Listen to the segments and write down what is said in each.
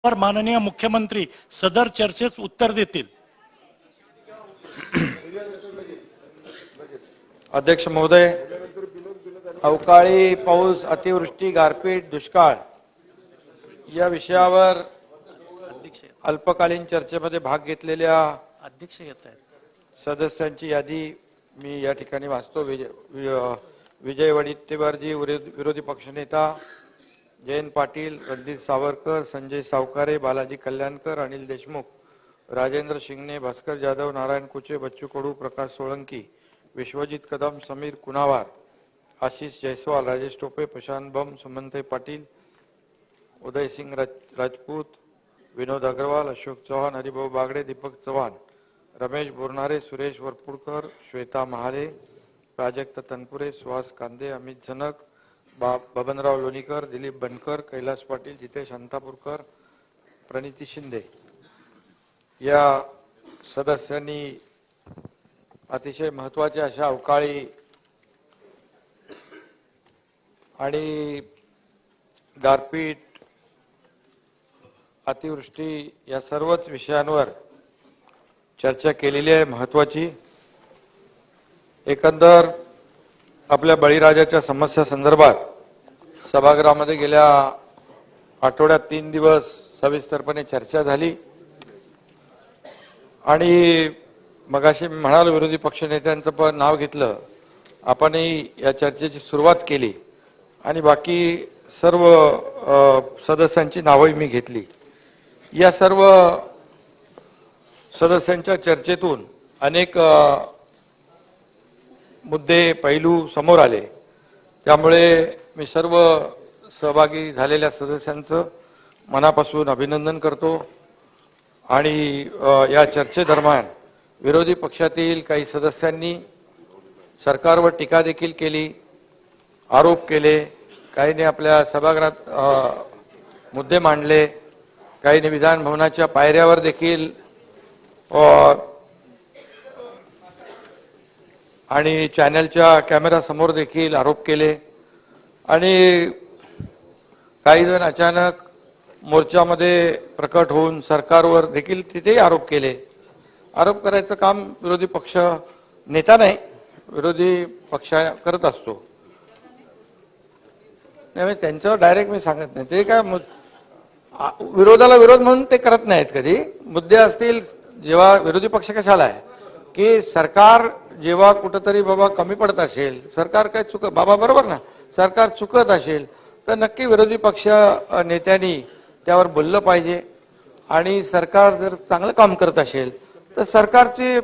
माननीय मुख्यमंत्री सदर चर्चेस उत्तर देतील। अध्यक्ष महोदय, अवकाळी पाऊस, अतिवृष्टी, गारपीट, दुष्काळ या विषयावर अल्पकालीन चर्चेमध्ये भाग घेतलेल्या अध्यक्ष येत आहेत सदस्यांची यादी मी या ठिकाणी वाचतो। विजय वडेट्टीवारजी, विरोधी पक्षनेता जयंत पाटील, रणजित सावरकर, संजय सावकारे, बालाजी कल्याणकर, अनिल देशमुख, राजेंद्र शिंगणे, भास्कर जाधव, नारायण कुचे, बच्चू कडू, प्रकाश सोळंकी, विश्वजित कदम, समीर कुनावार, आशीष जयस्वाल, राजेश टोपे, प्रशांत बम, सुमनताई पाटील, उदय सिंह राजपूत, विनोद अग्रवाल, अशोक चौहान, हरिभाऊ बागडे, दीपक चव्हाण, रमेश बोरनारे, सुरेश वरपुडकर, श्वेता महाले, प्राजक्त तनपुरे, सुहास कांदे, अमित झनक, बबनराव लोणीकर, दिलीप बनकर, कैलास पाटील, जितेश अंतापूरकर, प्रणिती शिंदे या सदस्यांनी अतिशय महत्त्वाच्या अशा अवकाळी आणि गारपीट, अतिवृष्टी या सर्वच विषयांवर चर्चा केलेली आहे। महत्त्वाची एकंदर आपल्या बळीराजाच्या समस्या संदर्भात सभागृहामध्ये गेल्या आठवड्यात 3 दिवस सविस्तरपणे चर्चा झाली आणि मगाशी म्हणाल विरोधी पक्षनेत्यांचं पण नाव घेतलं, आपणही या चर्चेची सुरुवात केली आणि बाकी सर्व सदस्यांची नावही मी घेतली। या सर्व सदस्यांच्या चर्चेतून अनेक मुद्दे पैलू समोर आले, त्यामुळे मी सर्व सहभागी झालेल्या सदस्यांचं मनापासून अभिनंदन करतो आणि या चर्चेदरम्यान विरोधी पक्षातील काही सदस्यांनी सरकारवर टीका देखील केली, आरोप केले, काहींनी आपल्या सभागृहात मुद्दे मांडले, काहींनी विधान भवनाच्या पायऱ्यावर देखील आणि चॅनलच्या कॅमेरा समोर देखील आरोप केले आणि काही जण अचानक मोर्चामध्ये प्रकट होऊन सरकारवर देखील तिथेही आरोप केले। आरोप करायचं काम विरोधी पक्ष नेता नाही, विरोधी पक्ष करत असतो। नाही त्यांच्यावर डायरेक्ट मी सांगत नाही, ते काय विरोधाला विरोध म्हणून ते करत नाहीत। कधी मुद्दे असतील, जेव्हा विरोधी पक्ष कशाला आहे की सरकार जेव्हा कुठंतरी बाबा कमी पडत असेल, सरकार काय बाबा बरोबर ना, सरकार चुकत असेल तर नक्की विरोधी पक्ष नेत्यांनी त्यावर बोललं पाहिजे आणि सरकार जर चांगलं काम करत असेल तर सरकारची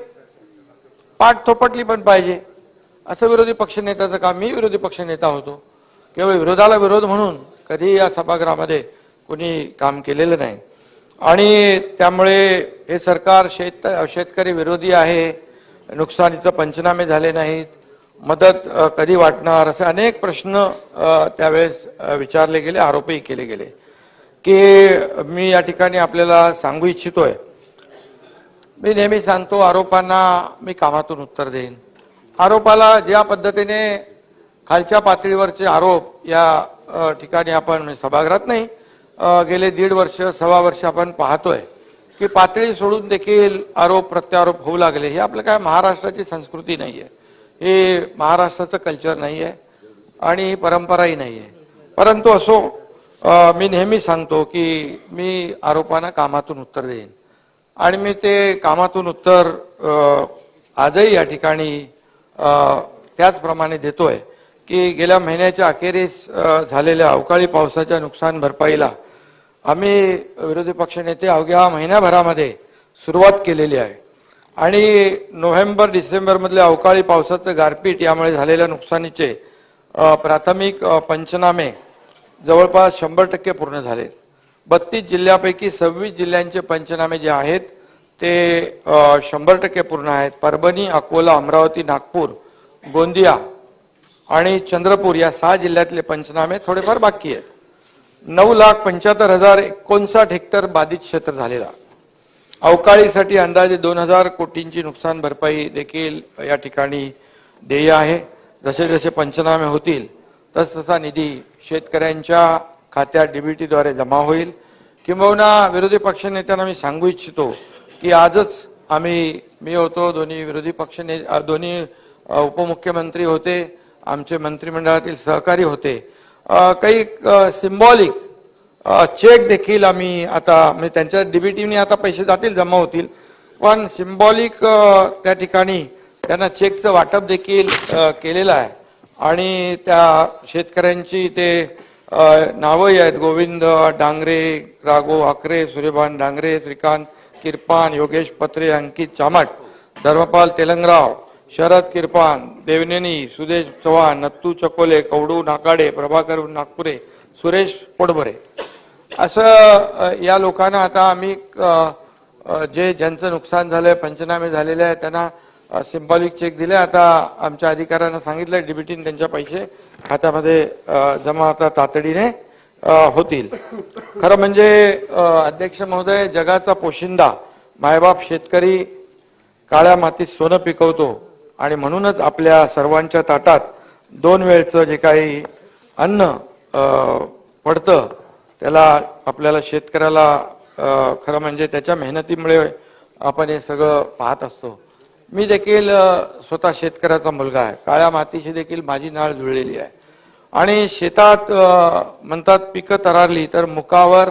पाठ थोपटली पण पाहिजे। असं विरोधी पक्ष नेत्याचं काम, मी विरोधी पक्ष नेता होतो, केवळ विरोधाला विरोध म्हणून कधी या सभागृहामध्ये कोणी काम केलेलं नाही आणि त्यामुळे हे सरकार शेतकरी विरोधी आहे, नुकसानीचे पंचनामे झाले नाहीत, मदत कधी वाटणार, असे अनेक प्रश्न त्यावेळेस विचारले गेले, आरोपही केले गेले। की मी या ठिकाणी आपल्याला सांगू इच्छितोय, मी नेहमी सांगतो आरोपांना मी कामातून उत्तर देईन। आरोपाला ज्या पद्धतीने खालच्या पातळीवरचे आरोप या ठिकाणी आपण सभागृहात नाही गेले 1.5 वर्ष 1.25 वर्ष आपण पाहतोय की पातळी सोडून देखील आरोप प्रत्यारोप होऊ लागले। हे आपलं काय महाराष्ट्राची संस्कृती नाहीये, हे महाराष्ट्राचं कल्चर नाहीये आणि ही परंपराही नाहीये। परंतु असो, मी नेहमी सांगतो की मी आरोपांना कामातून उत्तर देईन आणि मी ते कामातून उत्तर आजही या ठिकाणी त्याचप्रमाणे देतोय की गेल्या महिन्याच्या अखेरीस झालेल्या अवकाळी पावसाच्या नुकसान भरपाईला आम्ही विरोधी पक्षनेते अवघ्या महिन्याभरामध्ये सुरुवात केलेली आहे आणि नोव्हेंबर डिसेंबर मधल्या अवकाळी पावसाचं गारपीट यामुळे झालेल्या नुकसानीचे प्राथमिक पंचनामे जवळपास 100% पूर्ण झालेत। 32 जिल्ह्यापैकी 26 जिल्ह्यांचे पंचनामे जे आहेत ते 100% पूर्ण आहेत। परभणी, अकोला, अमरावती, नागपूर, गोंदिया आणि चंद्रपूर या 6 जिल्ह्यातले पंचनामे थोडेफार बाकी आहेत। 9,75,059 हेक्टर बाधित क्षेत्र झालेला, अवकाळीसाठी अंदाजे 2,000 कोटींची नुकसान भरपाई देखील या ठिकाणी देय आहे। जसे जसे पंचनामे होतील तसतसा निधी शेतकऱ्यांच्या खात्यात डीबीटी द्वारे जमा होईल। किंबहुना विरोधी पक्षनेत्यांना मी सांगू इच्छितो की आजच मी होतो, दोन्ही विरोधी दोन्ही उपमुख्यमंत्री होते, आमचे मंत्रिमंडळातील सहकारी होते, काही सिम्बॉलिक चेक देखील आम्ही आता म्हणजे त्यांच्या डीबीटीने आता पैसे जातील, जमा होतील, पण सिम्बॉलिक त्या ठिकाणी त्यांना चेकचं वाटप देखील केलेलं आहे आणि त्या शेतकऱ्यांची ते नावही आहेत: गोविंद डांगरे, राघव आकरे, सूर्यभान डांगरे, श्रीकांत किरपान, योगेश पत्रे, अंकित चामट, धर्मपाल तेलंगराव, शरद किरपान, देवनेनी, सुदेश चव्हाण, नत्तू चकोले, कवडू नाकाडे, प्रभाकर नागपुरे, सुरेश पोटभरे, असं या लोकांना आता आम्ही ज्यांचं नुकसान झालंय, पंचनामे झालेले आहे, त्यांना सिम्बॉलिक चेक दिले. आता आमच्या अधिकाऱ्यांना सांगितलं डीबीटीने त्यांच्या पैसे खात्यामध्ये जमा आता तातडीने होतील. खरं म्हणजे अध्यक्ष महोदय, जगाचा पोशिंदा मायबाप शेतकरी काळ्या मातीत सोनं पिकवतो आणि म्हणूनच आपल्या सर्वांच्या ताटात 2 वेळचं जे काही अन्न पडतं त्याला आपल्याला शेतकऱ्याला खरं म्हणजे त्याच्या मेहनतीमुळे आपण हे सगळं पाहत असतो. मी देखील स्वतः शेतकऱ्याचा मुलगा आहे, काळ्या मातीशी देखील माझी नाळ जुळलेली आहे आणि शेतात म्हणतात पिकं तरारली तर मुखावर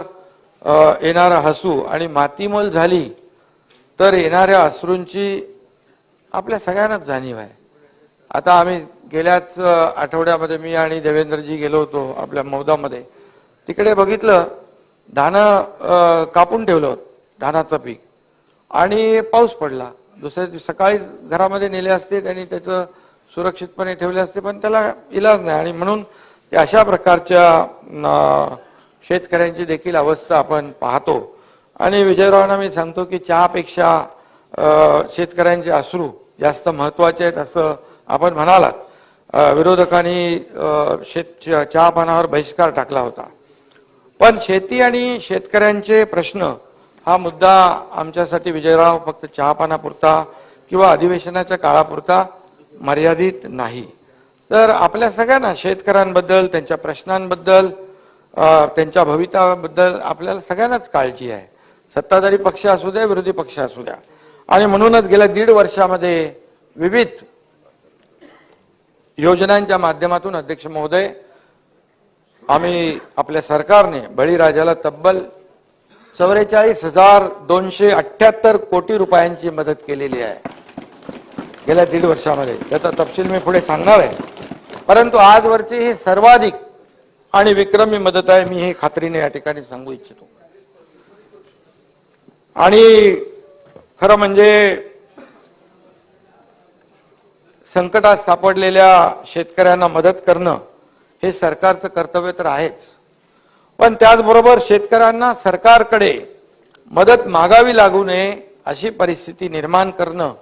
येणारा हसू आणि मातीमोल झाली तर येणाऱ्या अश्रूंची आपल्या सगळ्यांनाच जाणीव आहे. आता आम्ही गेल्याच आठवड्यामध्ये मी आणि देवेंद्रजी गेलो होतो आपल्या मौदामध्ये, तिकडे बघितलं धानं कापून ठेवलं होतं, धानाचं पीक, आणि पाऊस पडला. दुसऱ्या दिवशी सकाळी घरामध्ये नेले असते, त्यांनी त्याचं सुरक्षितपणे ठेवले असते, पण त्याला इलाज नाही आणि म्हणून अशा प्रकारच्या शेतकऱ्यांची देखील अवस्था आपण पाहतो. आणि विजयरावांना मी सांगतो की चहापेक्षा शेतकऱ्यांचे अश्रू जास्त महत्वाचे आहेत असं आपण म्हणालात. विरोधकांनी चहापानावर बहिष्कार टाकला होता, पण शेती आणि शेतकऱ्यांचे प्रश्न हा मुद्दा आमच्यासाठी विजयराव फक्त चहापानापुरता किंवा अधिवेशनाच्या काळापुरता मर्यादित नाही, तर आपल्या सगळ्यांना शेतकऱ्यांबद्दल, त्यांच्या प्रश्नांबद्दल, त्यांच्या भवितव्याबद्दल आपल्याला सगळ्यांनाच काळजी आहे, सत्ताधारी पक्ष असू द्या, विरोधी पक्ष असू द्या. आणि म्हणूनच गेल्या 1.5 वर्षामध्ये विविध योजनांच्या माध्यमातून अध्यक्ष महोदय आम्ही आपल्या सरकारने बळीराजाला तब्बल 44,278 कोटी रुपयांची मदत केलेली आहे गेल्या 1.5 वर्षामध्ये. त्याचा तपशील मी पुढे सांगणार आहे, परंतु आजवरची ही सर्वाधिक आणि विक्रमी मदत आहे, मी हे खात्रीने या ठिकाणी सांगू इच्छितो. आणि खरं म्हणजे संकटात सापडलेल्या शेतकऱ्यांना मदत करणं हे सरकारचं कर्तव्य तर आहेच, पण त्याचबरोबर शेतकऱ्यांना सरकारकडे मदत मागावी लागू नये अशी परिस्थिती निर्माण करणं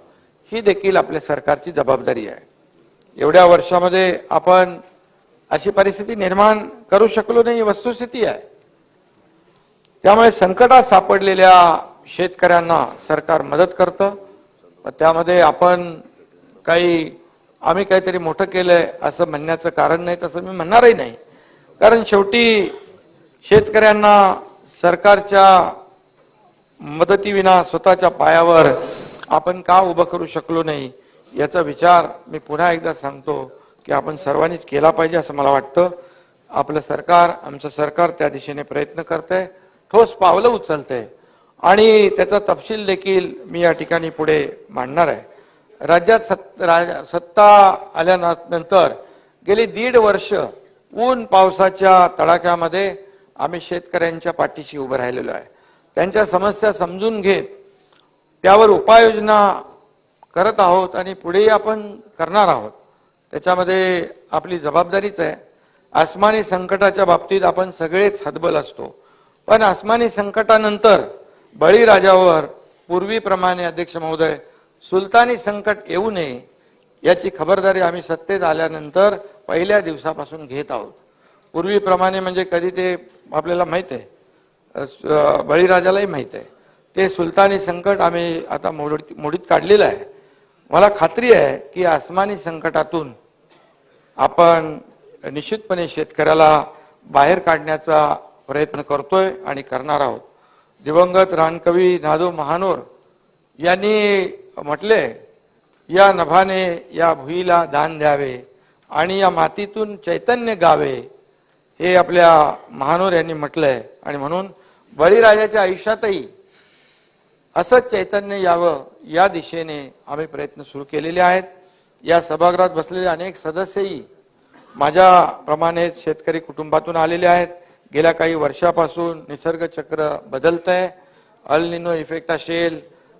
ही देखील आपल्या सरकारची जबाबदारी आहे. एवढ्या वर्षामध्ये आपण अशी परिस्थिती निर्माण करू शकलो नाही, वस्तुस्थिती आहे. त्यामुळे संकटात सापडलेल्या शेतकऱ्यांना सरकार मदत करतं, त्यामध्ये आपण आम्ही काहीतरी मोठं केलंय असं म्हणण्याचं कारण नाही, तसं मी म्हणणारही नाही. कारण शेवटी शेतकऱ्यांना सरकारच्या मदतीविना स्वतःच्या पायावर आपण का उभं करू शकलो नाही याचा विचार मी पुन्हा एकदा सांगतो की आपण सर्वांनीच केला पाहिजे असं मला वाटतं. आपलं सरकार, आमचं सरकार त्या दिशेने प्रयत्न करतंय, ठोस पावलं उचलतंय आणि त्याचा तपशील देखील मी या ठिकाणी पुढे मांडणार आहे. राज्यात सत्ता आल्यानंतर गेली 1.5 वर्ष ऊन पावसाच्या तडाख्यामध्ये आम्ही शेतकऱ्यांच्या पाठीशी उभं राहिलेलो आहे. त्यांच्या समस्या समजून घेत त्यावर उपाययोजना करत आहोत आणि पुढेही आपण करणार आहोत. त्याच्यामध्ये आपली जबाबदारीच आहे. आसमानी संकटाच्या बाबतीत आपण सगळेच हतबल असतो, पण आसमानी संकटानंतर बळीराजावर पूर्वीप्रमाणे अध्यक्ष महोदय सुलतानी संकट येऊ नये याची खबरदारी आम्ही सत्तेत आल्यानंतर पहिल्या दिवसापासून घेत आहोत. पूर्वीप्रमाणे म्हणजे कधी ते आपल्याला माहित आहे, बळीराजालाही माहित आहे, ते सुलतानी संकट आम्ही आता मोडीत काढलेलं आहे. मला खात्री आहे की आसमानी संकटातून आपण निश्चितपणे शेतकऱ्याला बाहेर काढण्याचा प्रयत्न करतोय आणि करणार आहोत. दिवंगत रानकवी नादो महानोर यांनी म्हटले, या नभाने या भुईला दान द्यावे आणि या मातीतून चैतन्य गावे, हे आपल्या महानोर यांनी म्हटलंय. आणि म्हणून बळीराजाच्या आयुष्यातही असंच चैतन्य यावं या दिशेने आम्ही प्रयत्न सुरू केलेले आहेत. या सभागृहात बसलेले अनेक सदस्यही माझ्याप्रमाणेच शेतकरी कुटुंबातून आलेले आहेत. गेल्या काही वर्षापासून निसर्ग चक्र बदलतंय. अल निनो इफेक्ट असेल,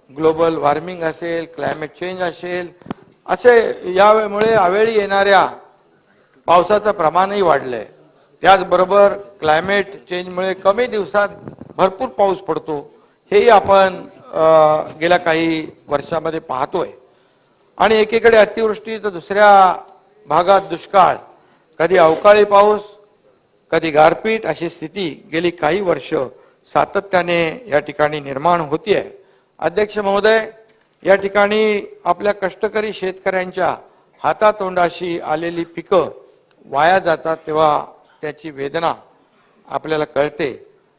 ग्लोबल वॉर्मिंग असेल, क्लायमेट चेंज असेल, असे यामुळे अवेळी येणाऱ्या पावसाचं प्रमाणही वाढलंय. त्याचबरोबर क्लायमेट चेंजमुळे कमी दिवसात भरपूर पाऊस पडतो, हेही आपण गेल्या काही वर्षामध्ये पाहतोय. आणि एकीकडे अतिवृष्टी तर दुसऱ्या भागात दुष्काळ, कधी अवकाळी पाऊस, कधी गारपीट, अशी स्थिती गेली काही वर्ष सातत्याने या ठिकाणी निर्माण होतीये. अध्यक्ष महोदय, या ठिकाणी आपल्या कष्टकरी शेतकऱ्यांच्या हातातोंडाशी आलेली पिकं वाया जातात, तेव्हा त्याची वेदना आपल्याला कळते.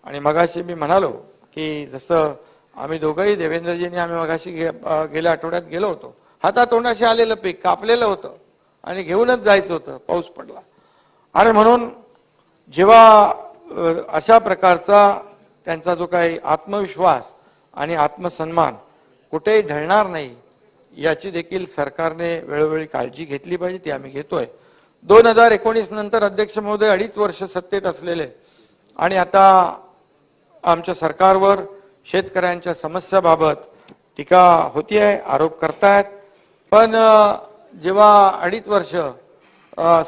आणि मगाशी मी म्हणालो की जसं आम्ही दोघंही, देवेंद्रजींनी आम्ही मगाशी गेल्या आठवड्यात गेलो होतो, हातातोंडाशी आलेलं पीक कापलेलं होतं आणि घेऊनच जायचं होतं, पाऊस पडला. आणि म्हणून जेव्हा अशा प्रकारचा त्यांचा जो काही आत्मविश्वास आणि आत्मसन्मान कुठेही ढळणार नाही, याची देखील सरकारने वेळोवेळी काळजी घेतली पाहिजे, ती आम्ही घेतोय. 2019 नंतर अध्यक्ष महोदय 2.5 वर्ष सत्तेत असलेले आणि आता आमच्या सरकारवर शेतकऱ्यांच्या समस्याबाबत टीका होतीये, आरोप करतायत. पण जेव्हा 2.5 वर्ष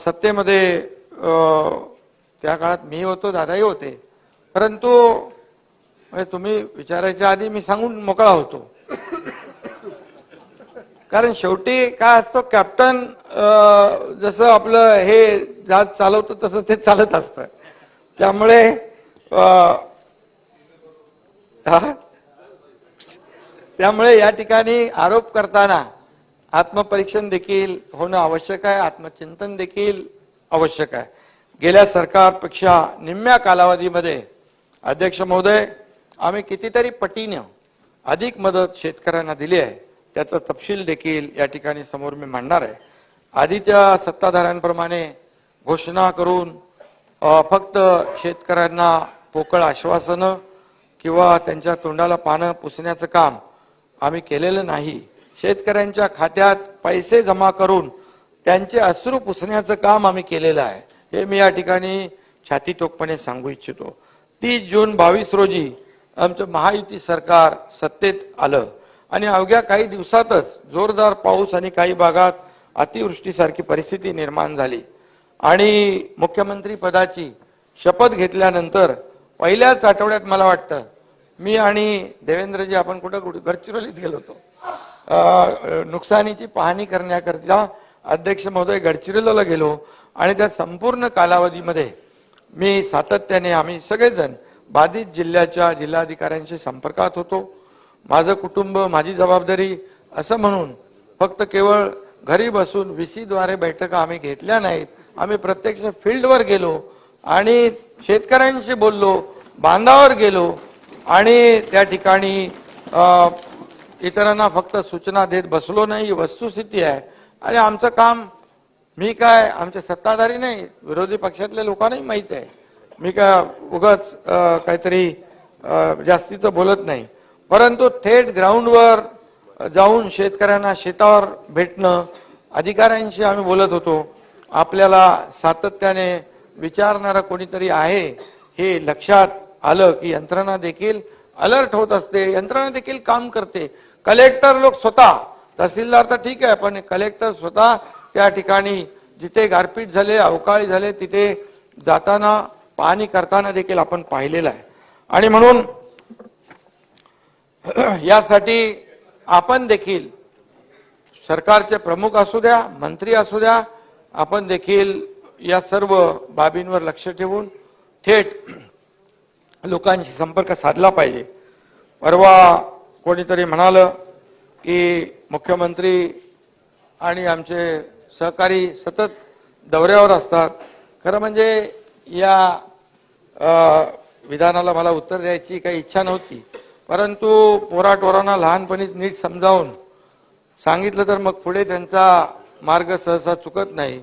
सत्तेमध्ये, त्या काळात मी होतो, दादाही होते, परंतु तुम्ही विचारायच्या आधी मी सांगून मोकळा होतो. कारण शेवटी काय असतं, कॅप्टन जसं आपलं हे जहाज चालवतं तसं ते चालत असतं. त्यामुळे या ठिकाणी आरोप करताना आत्मपरीक्षण देखील होणं आवश्यक आहे, आत्मचिंतन देखील आवश्यक आहे. गेल्या सरकारपेक्षा निम्म्या कालावधीमध्ये अध्यक्ष महोदय आम्ही कितीतरी पटीने अधिक मदत शेतकऱ्यांना दिली आहे. त्याचा तपशील देखील या ठिकाणी समोर मी मांडणार आहे. आधीच्या सत्ताधाऱ्यांप्रमाणे घोषणा करून फक्त शेतकऱ्यांना पोकळ आश्वासनं किंवा त्यांच्या तोंडाला पानं पुसण्याचं काम आम्ही केलेलं नाही. शेतकऱ्यांच्या खात्यात पैसे जमा करून त्यांचे अश्रू पुसण्याचं काम आम्ही केलेलं आहे. हे मी या ठिकाणी छातीटोकपणे सांगू इच्छितो. 30 जून 22 रोजी आमचं महायुती सरकार सत्तेत आलं आणि अवघ्या काही दिवसातच जोरदार पाऊस आणि काही भागात अतिवृष्टीसारखी परिस्थिती निर्माण झाली. आणि मुख्यमंत्री पदाची शपथ घेतल्यानंतर पहिल्याच आठवड्यात मला वाटतं मी आणि देवेंद्रजी आपण कुठं गडचिरोलीत गेलो होतो नुकसानीची पाहणी करण्याकरिता. अध्यक्ष महोदय गडचिरोलीला गेलो आणि त्या संपूर्ण कालावधीमध्ये मी सातत्याने आम्ही सगळेजण बाधित जिल्ह्याच्या जिल्हाधिकाऱ्यांशी संपर्कात होतो. माझं कुटुंब माझी जबाबदारी असं म्हणून फक्त केवळ घरी बसून VC द्वारे बैठका आम्ही घेतल्या नाहीत. आम्ही प्रत्यक्ष फील्डवर गेलो आणि शेतकऱ्यांशी बोललो, बांधावर गेलो आणि त्या ठिकाणी इतरांना फक्त सूचना देत बसलो नाही. ही वस्तुस्थिती आहे. आणि आमचं काम, मी काय आमचे सत्ताधारी नाही, विरोधी पक्षातल्या लोकांनाही माहित आहे, मी काय उगाच काहीतरी जास्तीचं बोलत नाही. परंतु थेट ग्राउंडवर जाऊन शेतकऱ्यांना शेतावर भेटणं, अधिकाऱ्यांशी आम्ही बोलत होतो. आपल्याला सातत्याने विचारणारा कोणीतरी आहे हे लक्षात आलं की यंत्रणा देखील अलर्ट होत असते, यंत्रणा देखील काम करते. कलेक्टर लोक स्वतः, तहसीलदार तर ठीक आहे, पण कलेक्टर स्वतः त्या ठिकाणी जिथे गारपीट झाले, अवकाळी झाले, तिथे जाताना पाहणी करताना देखील आपण पाहिलेलं आहे. आणि म्हणून यासाठी आपण देखील, सरकारचे प्रमुख असू द्या, मंत्री असू द्या, आपण देखील या सर्व बाबींवर लक्ष ठेवून थेट लोकांशी संपर्क साधला पाहिजे. परवा कोणीतरी म्हणालं की मुख्यमंत्री आणि आमचे सहकारी सतत दौऱ्यावर असतात. खरं म्हणजे या विधानाला मला उत्तर द्यायची काही इच्छा नव्हती, परंतु पोराटोरांना लहानपणीच नीट समजावून सांगितलं तर मग पुढे त्यांचा मार्ग सहसा चुकत नाही.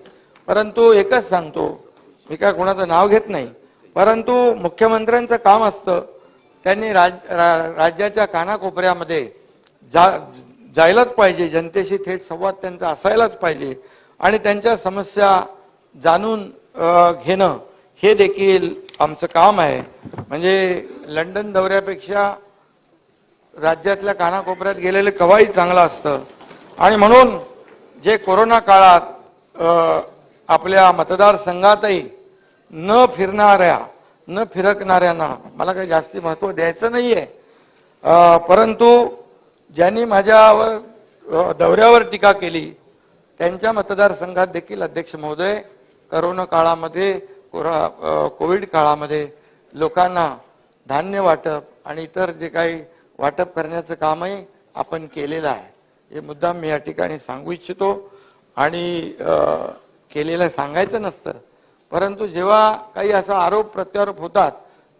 परंतु एकच सांगतो, मी काय कोणाचं नाव घेत नाही, परंतु मुख्यमंत्र्यांचं काम असतं त्यांनी राज्याच्या कानाकोपऱ्यामध्ये जायलाच पाहिजे, जनतेशी थेट संवाद त्यांचा असायलाच पाहिजे आणि त्यांच्या समस्या जाणून घेणं हे देखील आमचं काम आहे. म्हणजे लंडन दौऱ्यापेक्षा राज्यातल्या कानाकोपऱ्यात गेलेलं केव्हाही चांगलं असतं आणि म्हणून जे कोरोना काळात आपल्या मतदारसंघातही न फिरकणाऱ्यांना मला काही जास्ती महत्त्व द्यायचं नाहीये, परंतु ज्यांनी माझ्यावर दौऱ्यावर टीका केली त्यांच्या मतदारसंघात देखील अध्यक्ष महोदय कोरोना काळामध्ये कोविड काळामध्ये लोकांना धान्य वाटप आणि इतर जे काही वाटप करण्याचं कामही आपण केलेलं आहे. हे मुद्दाम मी या ठिकाणी सांगू इच्छितो आणि केलेलं सांगायचं नसतं, परंतु जेव्हा काही असा आरोप प्रत्यारोप होतात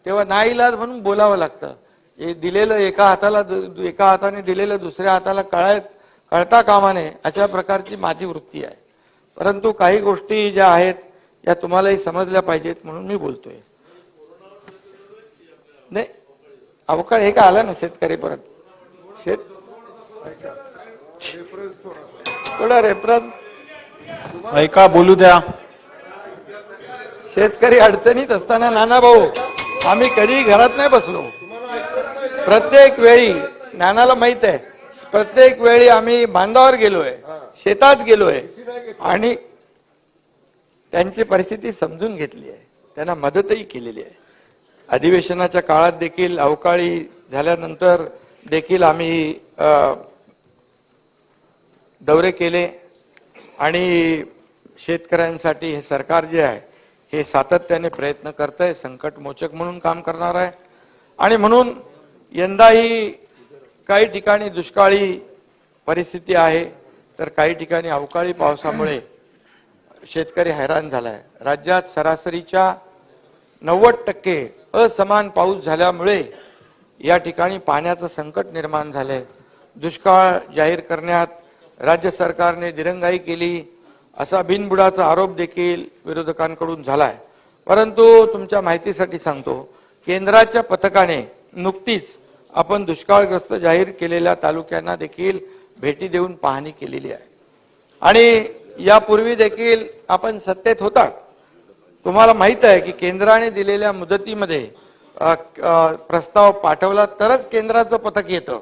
तेव्हा नाईलाज म्हणून बोलावं लागतं. हे दिलेलं एका हाताने दिलेलं दुसऱ्या हाताला कळता कामा नये अशा प्रकारची माझी वृत्ती आहे. परंतु काही गोष्टी ज्या आहेत या तुम्हालाही समजल्या पाहिजेत म्हणून मी बोलतोय. नाही अवकाळ हे का आला ना शेतकरी परत थोडा रेफरन्स ऐका बोलू द्या. शेतकरी अडचणीत असताना नाना भाऊ आम्ही कधी घरात नाही बसलो. प्रत्येक वेळी नानाला माहित आहे, प्रत्येक वेळी आम्ही बांधावर गेलोय, शेतात गेलोय आणि त्यांची परिस्थिती समजून घेतली आहे, त्यांना मदतही केलेली आहे. अधिवेशनाच्या काळात देखील अवकाळी झाल्यानंतर देखील आम्ही दौरे केले आणि शेतकऱ्यांसाठी हे सरकार जे आहे हे सातत्याने प्रयत्न करतंय, संकटमोचक म्हणून काम करणार आहे. आणि म्हणून यंदाही काही ठिकाणी दुष्काळी परिस्थिती आहे तर काही ठिकाणी अवकाळी पावसामुळे शेतकरी हैराण झालाय. राज्यात सरासरीच्या 90% असमान पाऊस झाल्यामुळे या ठिकाणी पाण्याचं संकट निर्माण झालंय. दुष्काळ जाहीर करण्यात राज्य सरकारने दिरंगाई केली असा बिनबुडाचा आरोप देखील विरोधकांकडून झालाय. परंतु तुमच्या माहितीसाठी सांगतो, केंद्राच्या पथकाने नुकतीच आपण दुष्काळग्रस्त जाहीर केलेल्या तालुक्यांना देखील भेटी देऊन पाहणी केलेली आहे आणि यापूर्वी देखील आपण सत्तेत होतात. तुम्हाला माहित आहे की केंद्राने दिलेल्या मुदतीमध्ये प्रस्ताव पाठवला तरच केंद्राचं पथक येतं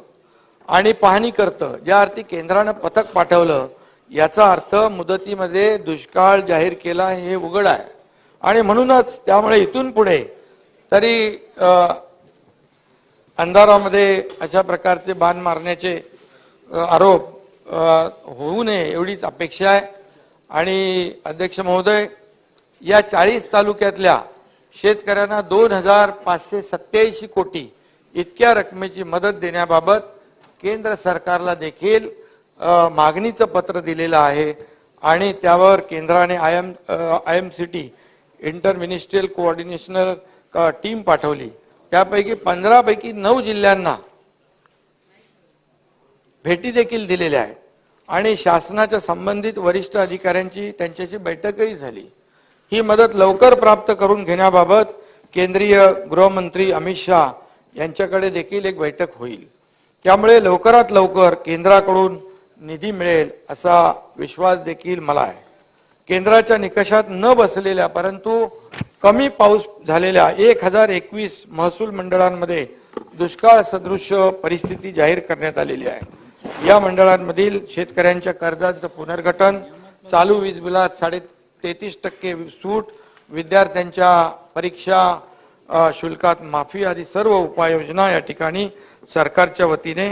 आणि पाहणी करतं. ज्या अर्थी केंद्रानं पथक पाठवलं याचा अर्थ मुदतीमध्ये दुष्काळ जाहीर केला हे उघड आहे आणि म्हणूनच त्यामुळे इथून पुढे तरी अंधारामध्ये अशा प्रकारचे बाण मारण्याचे आरोप होऊ नये एवढीच अपेक्षा आहे. आणि अध्यक्ष महोदय, या 40 तालुक्यातल्या शेतकऱ्यांना 2587 कोटी इतक्या रकमेची मदत देण्याबाबत केंद्र सरकारला देखील मागणीचं पत्र दिलेलं आहे आणि त्यावर केंद्राने IMCT इंटर मिनिस्ट्रियल कोऑर्डिनेशनल टीम पाठवली. त्यापैकी 15 पैकी 9 जिल्ह्यांना भेटी देखील दिलेल्या आहेत आणि शासनाच्या संबंधित वरिष्ठ अधिकाऱ्यांची त्यांच्याशी बैठकही झाली. ही मदत लवकर प्राप्त करून घेण्याबाबत केंद्रीय गृहमंत्री अमित शहा यांच्याकडे देखील एक बैठक होईल. त्यामुळे लवकरात लवकर केंद्राकडून निधी मिळेल असा विश्वास देखील मला आहे. केंद्राच्या निकषात न बसलेल्या परंतु कमी पाऊस झालेल्या 1021 महसूल मंडळांमध्ये दुष्काळ सदृश परिस्थिती जाहीर करण्यात आलेली आहे. या मंडळांमधील शेतकऱ्यांच्या कर्जाचं पुनर्गठन, चालू वीज बिलात 33% सूट, विद्यार्थ्यांच्या परीक्षा शुल्कात माफी आदी सर्व उपाययोजना या ठिकाणी सरकारच्या वतीने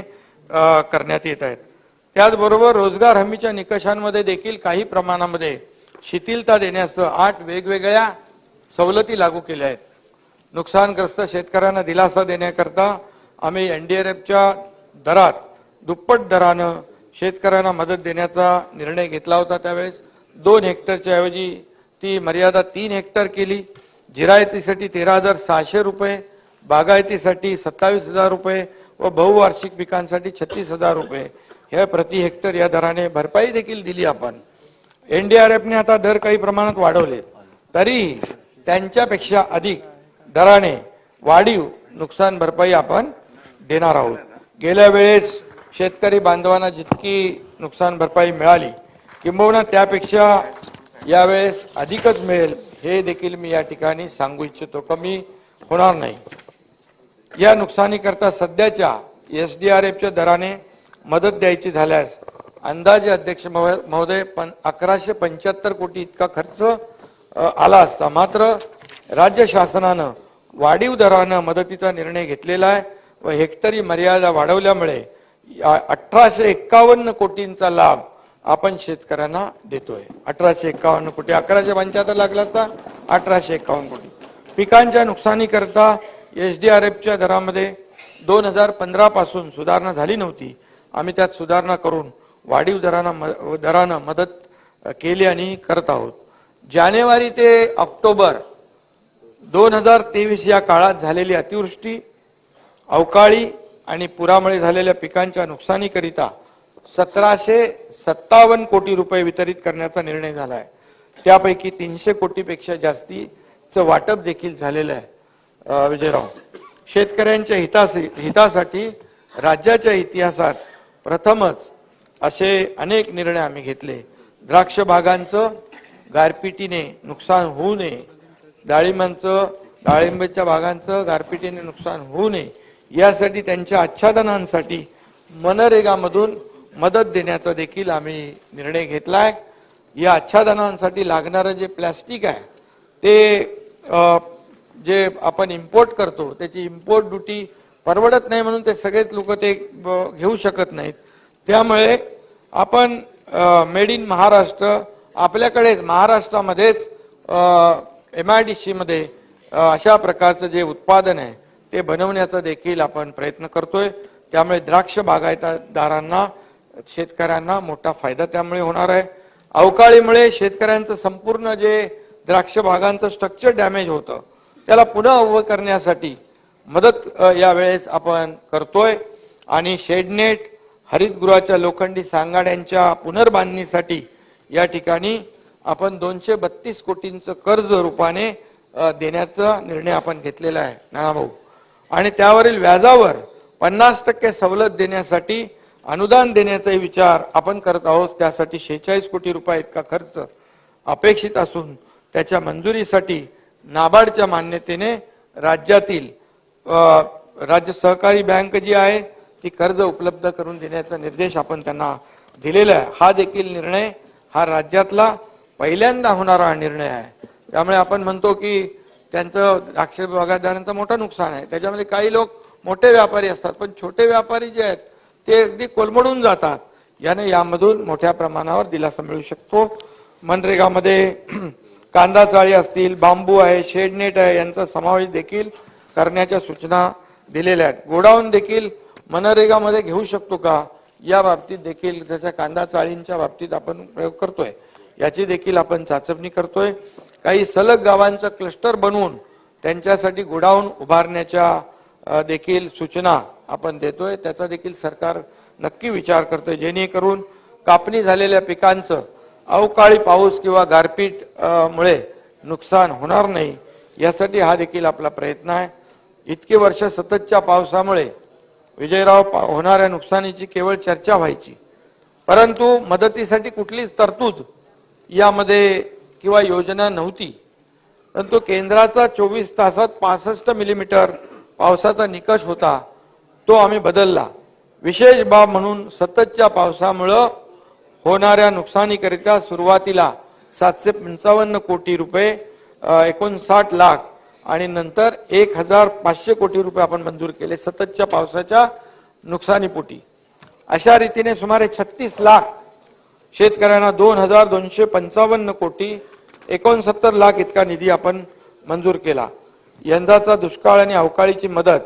करण्यात येत आहेत. त्याचबरोबर रोजगार हमीच्या निकषांमध्ये देखील काही प्रमाणामध्ये शिथिलता देण्यासह 8 वेगवेगळ्या सवलती लागू केल्या आहेत. नुकसानग्रस्त शेतकऱ्यांना दिलासा देण्याकरता आम्ही NDRFच्या दरात दुप्पट दरानं शेतकऱ्यांना मदत देण्याचा निर्णय घेतला होता. त्यावेळेस 2 हेक्टरच्या ऐवजी ती मर्यादा 3 हेक्टर केली. जिरायतीसाठी 13,600 रुपये बागायतीसाठी 27,000 रुपये व बहुवार्षिक पिकांसाठी 36,000 रुपये हे प्रति हेक्टर या दराने भरपाई देखील दिली आपण. एनडीआरएफने आता दर काही प्रमाणात वाढवले तरीही त्यांच्यापेक्षा अधिक दराने वाढीव नुकसान भरपाई आपण देणार आहोत. गेल्या वेळेस शेतकरी बांधवांना जितकी नुकसान भरपाई मिळाली किंबहुना त्यापेक्षा यावेळेस अधिकच मिळेल हे देखील मी या ठिकाणी सांगू इच्छितो. कमी होणार नाही. या नुकसानीकरता सध्याच्या एसडीआरएफच्या दराने मदत द्यायची झाल्यास अंदाजे अध्यक्ष महोदय 1175 कोटी इतका खर्च आला असता. मात्र राज्य शासनानं वाढीव दरानं मदतीचा निर्णय घेतलेला आहे व हेक्टरी मर्यादा वाढवल्यामुळे 1851 कोटींचा लाभ आपण शेतकऱ्यांना देतोय. 1851 कोटी, 1175 लागला असता 1851 कोटी. पिकांच्या नुकसानीकरता एसडीआरएफच्या दरामध्ये 2015 पासून सुधारणा झाली नव्हती. आम्ही त्यात सुधारणा करून वाढीव दरानं मदत केली आणि करत आहोत. जानेवारी ते ऑक्टोबर 2023 या काळात झालेली अतिवृष्टी, अवकाळी आणि पुरामुळे झालेल्या पिकांच्या नुकसानीकरिता 1757 कोटी रुपये वितरित करण्याचा निर्णय झाला आहे. त्यापैकी 300 कोटीपेक्षा जास्तीचं वाटप देखील झालेलं आहे. विजयराव, शेतकऱ्यांच्या हितासाठी राज्याच्या इतिहासात प्रथमच असे अनेक निर्णय आम्ही घेतले. द्राक्ष बागांचं गारपिटीने नुकसान होऊ नये, डाळिंबाच्या बागांचं गारपिटीने नुकसान होऊ नये यासाठी त्यांच्या आच्छादनांसाठी मनरेगामधून मदत देण्याचा देखील आम्ही निर्णय घेतलाय. या आच्छादनांसाठी लागणारं जे प्लॅस्टिक आहे ते जे आपण इम्पोर्ट करतो त्याची इम्पोर्ट ड्युटी परवडत नाही म्हणून ते सगळेच लोक ते घेऊ शकत नाहीत. त्यामुळे आपण मेड इन महाराष्ट्र आपल्याकडेच महाराष्ट्रामध्येच MIDC मध्ये अशा प्रकारचं जे उत्पादन आहे ते बनवण्याचा देखील आपण प्रयत्न करतोय. त्यामुळे द्राक्ष बागायतदारांना शेतकऱ्यांना मोठा फायदा त्यामुळे होणार आहे. अवकाळीमुळे शेतकऱ्यांचं संपूर्ण जे द्राक्ष बागांचं स्ट्रक्चर डॅमेज होतं त्याला पुन्हा उभं करण्यासाठी मदत यावेळेस आपण करतोय. आणि शेडनेट, हरितगृहाच्या लोखंडी सांगाड्यांच्या पुनर्बांधणीसाठी या ठिकाणी आपण 232 कोटींचं कर्ज रूपाने देण्याचा निर्णय आपण घेतलेला आहे नानाभाऊ. आणि त्यावरील व्याजावर 50% सवलत देण्यासाठी अनुदान देण्याचाही विचार आपण करत आहोत. त्यासाठी 46 कोटी रुपये इतका खर्च अपेक्षित असून त्याच्या मंजुरीसाठी नाबार्डच्या मान्यतेने राज्यातील राज्य सहकारी बँक जी आहे ती कर्ज उपलब्ध करून देण्याचा निर्देश आपण त्यांना दिलेला आहे. हा देखील निर्णय हा राज्यातला पहिल्यांदा होणारा निर्णय आहे. त्यामुळे आपण म्हणतो की त्यांचं द्राक्ष बागायतदारांचं मोठं नुकसान आहे. त्याच्यामध्ये काही लोक मोठे व्यापारी असतात पण छोटे व्यापारी जे आहेत ते अगदी कोलमडून जातात. याने यामधून मोठ्या प्रमाणावर दिलासा मिळू शकतो. मनरेगामध्ये कांदा चाळी असतील, बांबू आहे, शेडनेट आहे यांचा समावेश देखील करण्याच्या सूचना दिलेल्या आहेत. गोडाऊन देखील मनरेगामध्ये घेऊ शकतो का या बाबतीत देखील त्याच्या कांदा चाळींच्या बाबतीत आपण प्रयोग करतोय. याची देखील आपण चाचपणी करतोय. काही सलग गावांचं क्लस्टर बनवून त्यांच्यासाठी गोडाऊन उभारण्याच्या देखील सूचना आपण देतोय. त्याचा देखील सरकार नक्की विचार करतोय जेणेकरून कापणी झालेल्या पिकांचं अवकाळी पाऊस किंवा गारपीट मुळे नुकसान होणार नाही यासाठी हा देखील आपला प्रयत्न आहे. इतके वर्ष सततच्या पावसामुळे विजयराव होणाऱ्या नुकसानीची केवळ चर्चा व्हायची परंतु मदतीसाठी कुठलीच तरतूद यामध्ये किंवा योजना नव्हती. परंतु केंद्राचा 24 तासात 65 मिलीमीटर पावसाचा निकष होता तो आम्ही बदलला. विशेष बाब म्हणून सततच्या पावसामुळे होणाऱ्या नुकसानीकरिता सुरुवातीला 755 कोटी रुपये 59 लाख आणि नंतर 1500 कोटी रुपये आपण मंजूर केले सततच्या पावसाच्या नुकसानीपोटी. अशा रीतीने सुमारे 36 लाख शेतकऱ्यांना 2255 कोटी 69 लाख इतका निधी आपण मंजूर केला. यंदाचा दुष्काळ आणि अवकाळीची मदत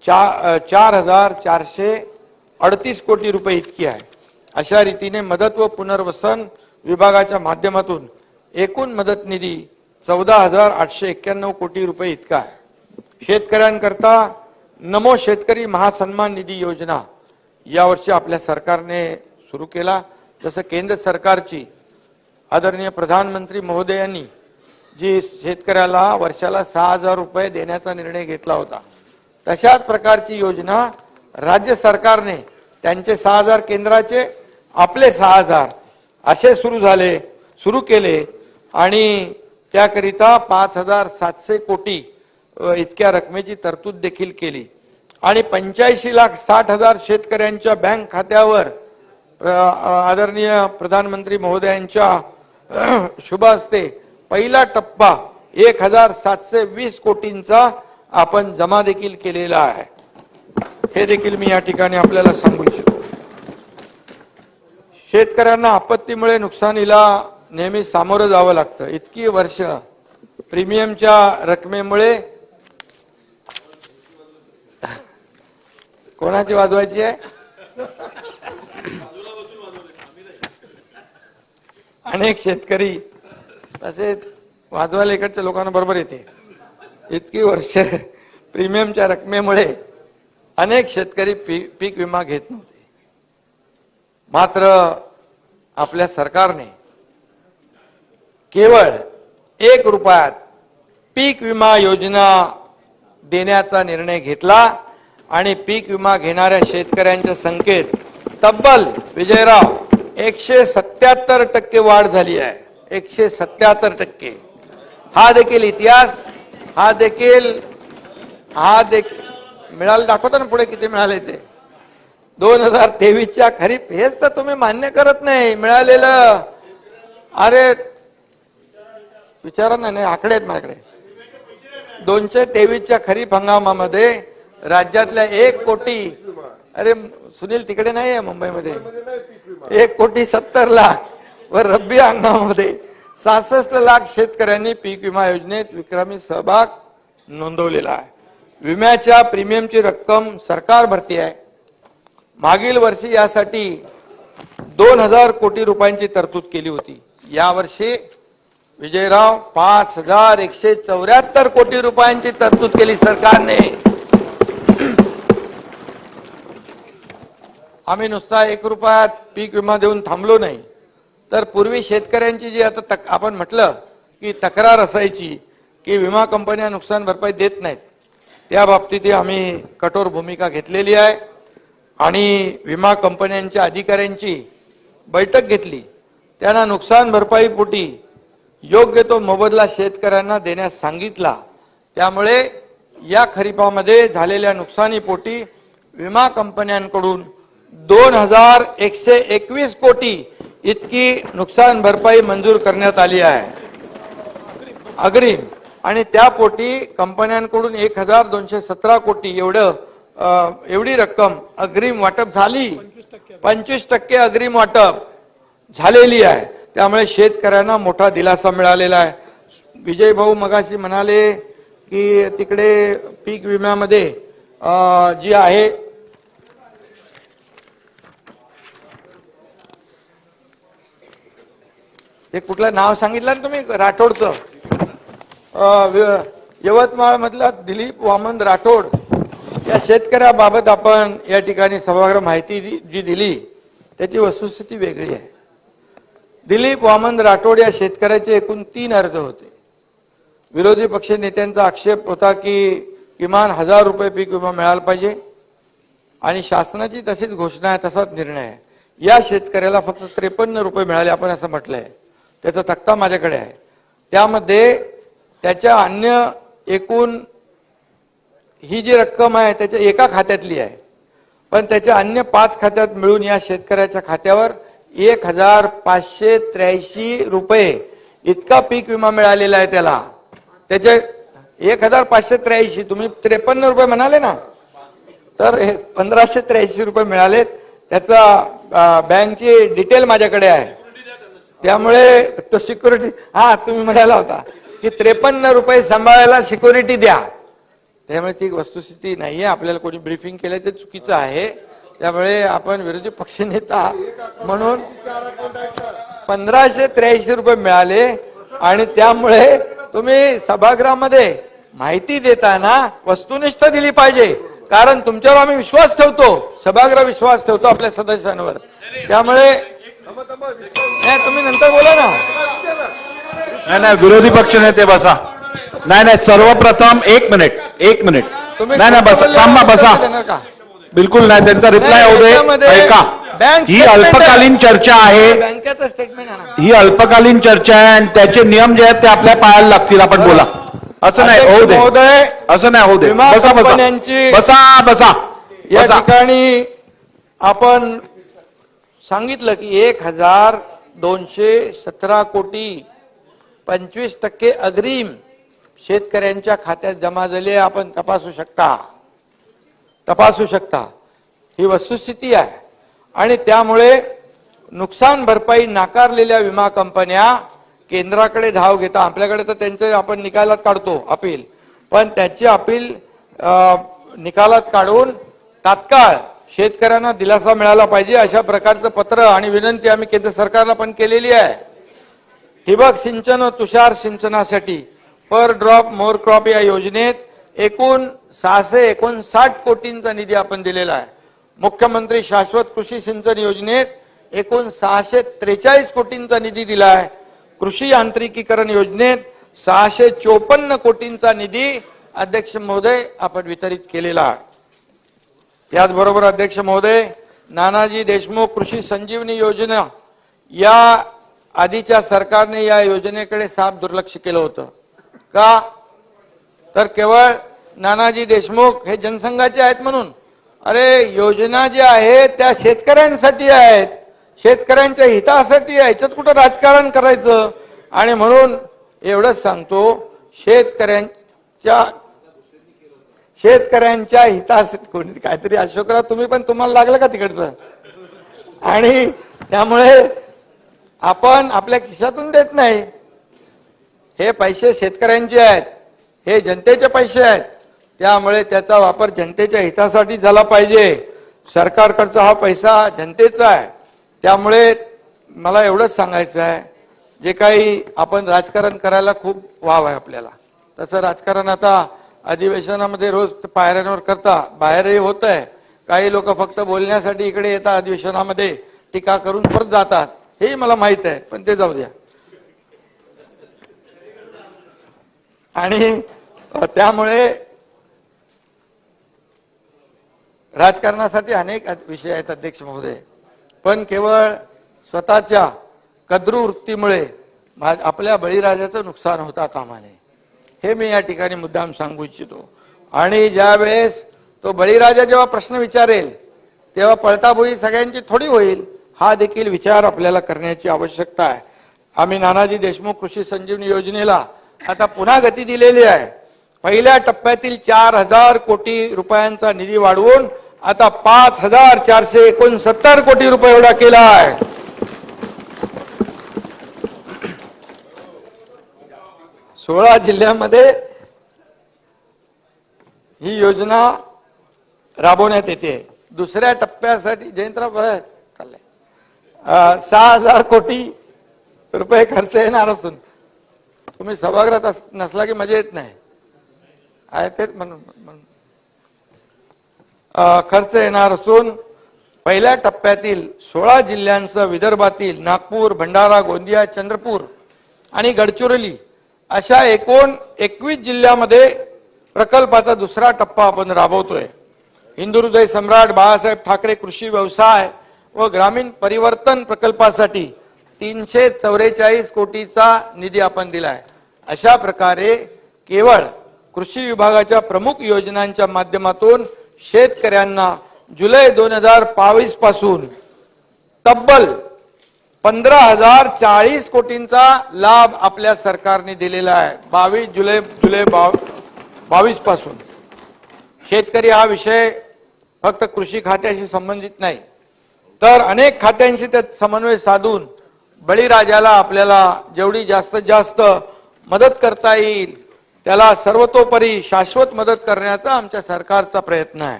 4438 कोटी रुपये इतकी आहे. अशा रीतीने मदत व पुनर्वसन विभागाच्या माध्यमातून एकूण मदत निधी 14891 कोटी रुपये इतका आहे. शेतकऱ्यांकरता नमो शेतकरी महासन्मान निधी योजना यावर्षी आपल्या सरकारने सुरू केला. जसं केंद्र सरकारची आदरणीय प्रधानमंत्री महोदयांनी जी शेतकऱ्याला वर्षाला 6,000 रुपये देण्याचा निर्णय घेतला होता, तशाच प्रकारची योजना राज्य सरकारने त्यांचे 6,000 केंद्राचे, आपले 6,000 असे सुरू केले आणि त्याकरिता 5,700 कोटी इतक्या रकमेची तरतूद देखील केली आणि 85,60,000 शेतकऱ्यांच्या बँक खात्यावर आदरणीय प्रधानमंत्री महोदयांच्या शुभ हस्ते पहिला टप्पा 1,720 कोटींचा आपण जमा देखील केलेला आहे. हे देखील मी या ठिकाणी आपल्याला सांगू इच्छितो. शेतकऱ्यांना आपत्तीमुळे नुकसानीला नेहमी सामोरं जावं लागतं. इतकी वर्ष प्रीमियमच्या रकमेमुळे कोणाची वाजवायची आहे? अनेक शेतकरी तसेच वाजवायला इकडच्या लोकांना बरोबर येते. इतकी वर्ष प्रीमियमच्या रकमेमुळे अनेक शेतकरी पीक विमा घेत नव्हते. मात्र आपल्या सरकारने केवळ 1 रुपयात पीक विमा योजना देण्याचा निर्णय घेतला आणि पीक विमा घेणाऱ्या शेतकऱ्यांच्या संख्येत तब्बल विजयराव 177% वाढ झाली आहे. 177%. हा देखील इतिहास, हा देखील मिळाले. दाखवतो ना पुढे किती मिळाले ते. 2023च्या खरीप. हेच तर तुम्ही मान्य करत नाही मिळालेलं. अरे विचारा ना, नाही आकडे आहेत माझ्याकडे. 223च्या खरीप हंगामामध्ये राज्यातल्या 1 कोटी, अरे सुनील तिकडे नाही आहे मुंबईमध्ये, 1,70,00,000 व रब्बी हंगामामध्ये 66 लाख शेतकऱ्यांनी पीक विमा योजनेत विक्रमी सहभाग नोंदवलेला आहे. विम्याच्या प्रीमियमची रक्कम सरकार भरती आहे. मागील वर्षी यासाठी 2,000 कोटी रुपयांची तरतूद केली होती. यावर्षी विजयराव 5,174 कोटी रुपयांची तरतूद केली सरकारने. आम्ही नुसता 1 रुपयात पीक विमा देऊन थांबलो नाही, तर पूर्वी शेतकऱ्यांची जी आता आपण म्हटलं की तक्रार असायची की विमा कंपन्या नुकसान भरपाई देत नाहीत, त्या बाबतीत आम्ही कठोर भूमिका घेतलेली आहे आणि विमा कंपन्यांच्या अधिकाऱ्यांची बैठक घेतली. त्यांना नुकसान भरपाई पोटी योग्य तो मोबदला शेतकऱ्यांना देण्यास सांगितला. त्यामुळे या खरीपामध्ये झालेल्या नुकसानीपोटी विमा कंपन्यांकडून 2,121 कोटी इतकी नुकसान भरपाई मंजूर करण्यात आली आहे अग्रिम. आणि त्यापोटी कंपन्यांकडून 1,217 कोटी एवढी रक्कम अग्रिम वाटप झाली. 25% अग्रिम वाटप झालेली आहे. त्यामुळे शेतकऱ्यांना मोठा दिलासा मिळालेला आहे. विजय भाऊ मगाशी म्हणाले की तिकडे पीक विम्यामध्ये जी आहे हे कुठलं नाव सांगितलं ना तुम्ही राठोडचं, यवतमाळ मधला दिलीप वामन राठोड या शेतकऱ्याबाबत आपण या ठिकाणी सभागृह माहिती जी दिली त्याची वस्तुस्थिती वेगळी आहे. दिलीप वामन राठोड या शेतकऱ्याचे एकूण 3 अर्ज होते. विरोधी पक्ष नेत्यांचा आक्षेप होता की किमान 1,000 रुपये पीक विमा मिळाला पाहिजे आणि शासनाची तशीच घोषणा आहे, तसाच निर्णय आहे. या शेतकऱ्याला फक्त 53 रुपये मिळाले आपण असं म्हटलंय. त्याचा तक्ता माझ्याकडे आहे. त्यामध्ये त्याच्या अन्य एकूण ही जी रक्कम आहे त्याच्या एका खात्यातली आहे, पण त्याच्या अन्य 5 खात्यात मिळून या शेतकऱ्याच्या खात्यावर 1,583 रुपये इतका पीक विमा मिळालेला आहे. त्याला त्याचे 1,583, तुम्ही 53 रुपये म्हणाले ना, तर 1,583 रुपये मिळालेत. त्याचा बँकची डिटेल माझ्याकडे आहे. त्यामुळे तो सिक्युरिटी, हा तुम्ही म्हणाला होता की 53 रुपये सांभाळायला सिक्युरिटी द्या, त्यामुळे ती वस्तुस्थिती नाहीये. आपल्याला कोणी ब्रीफिंग केलं ते चुकीचं आहे. त्यामुळे आपण विरोधी पक्षनेता म्हणून 1,583 रुपये मिळाले आणि त्यामुळे तुम्ही सभागृहामध्ये माहिती देताना वस्तुनिष्ठ दिली पाहिजे, कारण तुमच्यावर आम्ही विश्वास ठेवतो, सभागृह विश्वास ठेवतो आपल्या सदस्यांवर. त्यामुळे नाही, तुम्ही नंतर बोला ना. नाही नाही, विरोधी पक्ष नेते बसा. नाही नाही, सर्वप्रथम एक मिनिट तुम्ही नाही नाही, बसा, थांबा, बसा. देणार का? बिलकुल नाही, त्यांचा रिप्लाय नाही, होऊ दे. याच्यामध्ये ऐका, बँक ही स्टेटमेंट अल्पकालीन चर्चा आहे, बँकेचं स्टेटमेंट आहे ना. ही अल्पकालीन चर्चा आहे आणि त्याचे नियम जे आहेत ते आपल्या पायाला लागतील. आपण बोला. असं नाही होऊ दे, महोदय, असं नाही होऊ दे. विमा बसा बसा कंपन्यांची बसा बसा या बसा. ठिकाणी आपण सांगितलं की 1,217 कोटी 25% अग्रिम शेतकऱ्यांच्या खात्यात जमा झाले. आपण तपासू शकता. ही वस्तुस्थिती आहे. आणि त्यामुळे नुकसान भरपाई नाकारलेल्या विमा कंपन्या केंद्राकडे धाव घेता. आपल्याकडे तर त्यांचे आपण निकालात काढतो अपील, पण त्याची अपील निकालात काढून तात्काळ शेतकऱ्यांना दिलासा मिळाला पाहिजे अशा प्रकारचं पत्र आणि विनंती आम्ही केंद्र सरकारला पण केलेली आहे. ठिबक सिंचन व तुषार सिंचनासाठी पर ड्रॉप मोर क्रॉप या योजनेत एकूण 659 कोटींचा निधी आपण दिलेला आहे. मुख्यमंत्री शाश्वत कृषी सिंचन योजनेत एकूण 643 कोटींचा निधी दिला आहे. कृषी यांत्रिकीकरण योजनेत 654 कोटींचा निधी अध्यक्ष महोदय आपण वितरित केलेला आहे. याचबरोबर अध्यक्ष महोदय, नानाजी देशमुख कृषी संजीवनी योजना या आधीच्या सरकारने या योजनेकडे साफ दुर्लक्ष केलं होतं. का तर केवळ नानाजी देशमुख हे जनसंघाचे आहेत म्हणून. अरे, योजना ज्या आहेत त्या शेतकऱ्यांसाठी आहेत, शेतकऱ्यांच्या हितासाठी आहे. याच्यात कुठं राजकारण करायचं. आणि म्हणून एवढंच सांगतो, शेतकऱ्यांच्या हितासाठी कोणी काहीतरी. अशोकराव, तुम्ही पण तुम्हाला लागलं का तिकडचं? आणि त्यामुळे आपण आपल्या खिशातून देत नाही. हे पैसे शेतकऱ्यांचे आहेत, हे जनतेचे पैसे आहेत. त्यामुळे त्याचा वापर जनतेच्या हितासाठी झाला पाहिजे. सरकारकडचा हा पैसा जनतेचा आहे. त्यामुळे मला एवढंच सांगायचं आहे, जे काही आपण राजकारण करायला खूप वाव आहे आपल्याला, तसं राजकारण आता अधिवेशनामध्ये रोज पायऱ्यांवर करता बाहेरही होत आहे. काही लोक फक्त बोलण्यासाठी इकडे येतात, अधिवेशनामध्ये टीका करून परत जातात. हे मला माहित आहे, पण ते जाऊ द्या. आणि त्यामुळे राजकारणासाठी अनेक विषय आहेत अध्यक्ष महोदय, पण केवळ स्वतःच्या कद्रू वृत्तीमुळे आपल्या बळीराजाचं नुकसान होता कामा नये, हे मी या ठिकाणी मुद्दाम सांगू इच्छितो. आणि ज्या वेळेस तो बळीराजा जेव्हा प्रश्न विचारेल तेव्हा पळताबोळी सगळ्यांची थोडी होईल, हा देखील विचार आपल्याला करण्याची आवश्यकता आहे. आम्ही नानाजी देशमुख कृषी संजीवनी योजनेला आता पुन्हा गती दिलेली आहे. पहिल्या टप्प्यातील 4,000 कोटी रुपयांचा निधी वाढवून आता 5,469 कोटी रुपये एवढा केला आहे. 16 जिल्ह्यामध्ये ही योजना राबवण्यात येते. दुसऱ्या टप्प्यासाठी जयंतराव चाललंय 6,000 कोटी रुपये खर्च येणार असून, तुम्ही सभागृहात नसला की मजा येत नाही आहे तेच म्हणून खर्च येणार असून पहिल्या टप्प्यातील 16 जिल्ह्यांसह विदर्भातील नागपूर, भंडारा, गोंदिया, चंद्रपूर आणि गडचिरोली अशा एकूण 21 जिल्ह्यामध्ये प्रकल्पाचा दुसरा टप्पा आपण राबवतोय. हिंदुहृदय सम्राट बाळासाहेब ठाकरे कृषी व्यवसाय व ग्रामीण परिवर्तन प्रकल्पासाठी 344 कोटीचा निधी आपण दिलाय. अशा प्रकारे केवळ कृषी विभागाच्या प्रमुख योजनांच्या माध्यमातून शेतकऱ्यांना जुलै 2022 पासून तब्बल 15,040 कोटींचा लाभ आपल्या सरकारने दिलेला आहे. 22 जुलै 22 पासून. शेतकरी हा विषय फक्त कृषी खात्याशी संबंधित नाही, तर अनेक खात्यांशी त्यात समन्वय साधून बळीराजाला आपल्याला जेवढी जास्तीत जास्त मदत करता येईल त्याला सर्वतोपरी शाश्वत मदत करण्याचा आमच्या सरकारचा प्रयत्न आहे.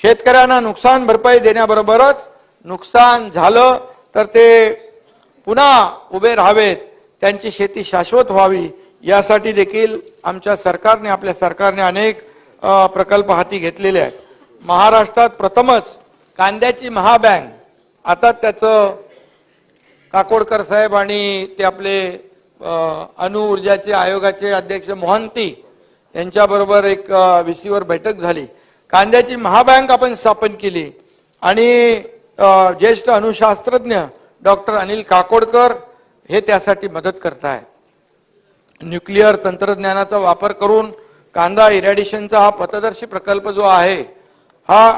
शेतकऱ्यांना नुकसान भरपाई देण्याबरोबरच नुकसान झालं तर ते पुन्हा उभे राहावेत, त्यांची शेती शाश्वत व्हावी यासाठी देखील आमच्या सरकारने आपल्या सरकारने अनेक प्रकल्प हाती घेतलेले आहेत. महाराष्ट्रात प्रथमच कांद्याची महाबँक, आता त्याचं काकोडकर साहेब आणि ते आपले अणु ऊर्जाचे आयोगाचे अध्यक्ष मोहंती यांच्याबरोबर एक VC वर बैठक झाली. कांद्याची महाबँक आपण स्थापन केली आणि ज्येष्ठ अणुशास्त्रज्ञ डॉक्टर अनिल काकोडकर हे त्यासाठी मदत करतायत. न्यूक्लिअर तंत्रज्ञानाचा वापर करून कांदा इरॅडिशनचा हा पथदर्शी प्रकल्प जो आहे, हा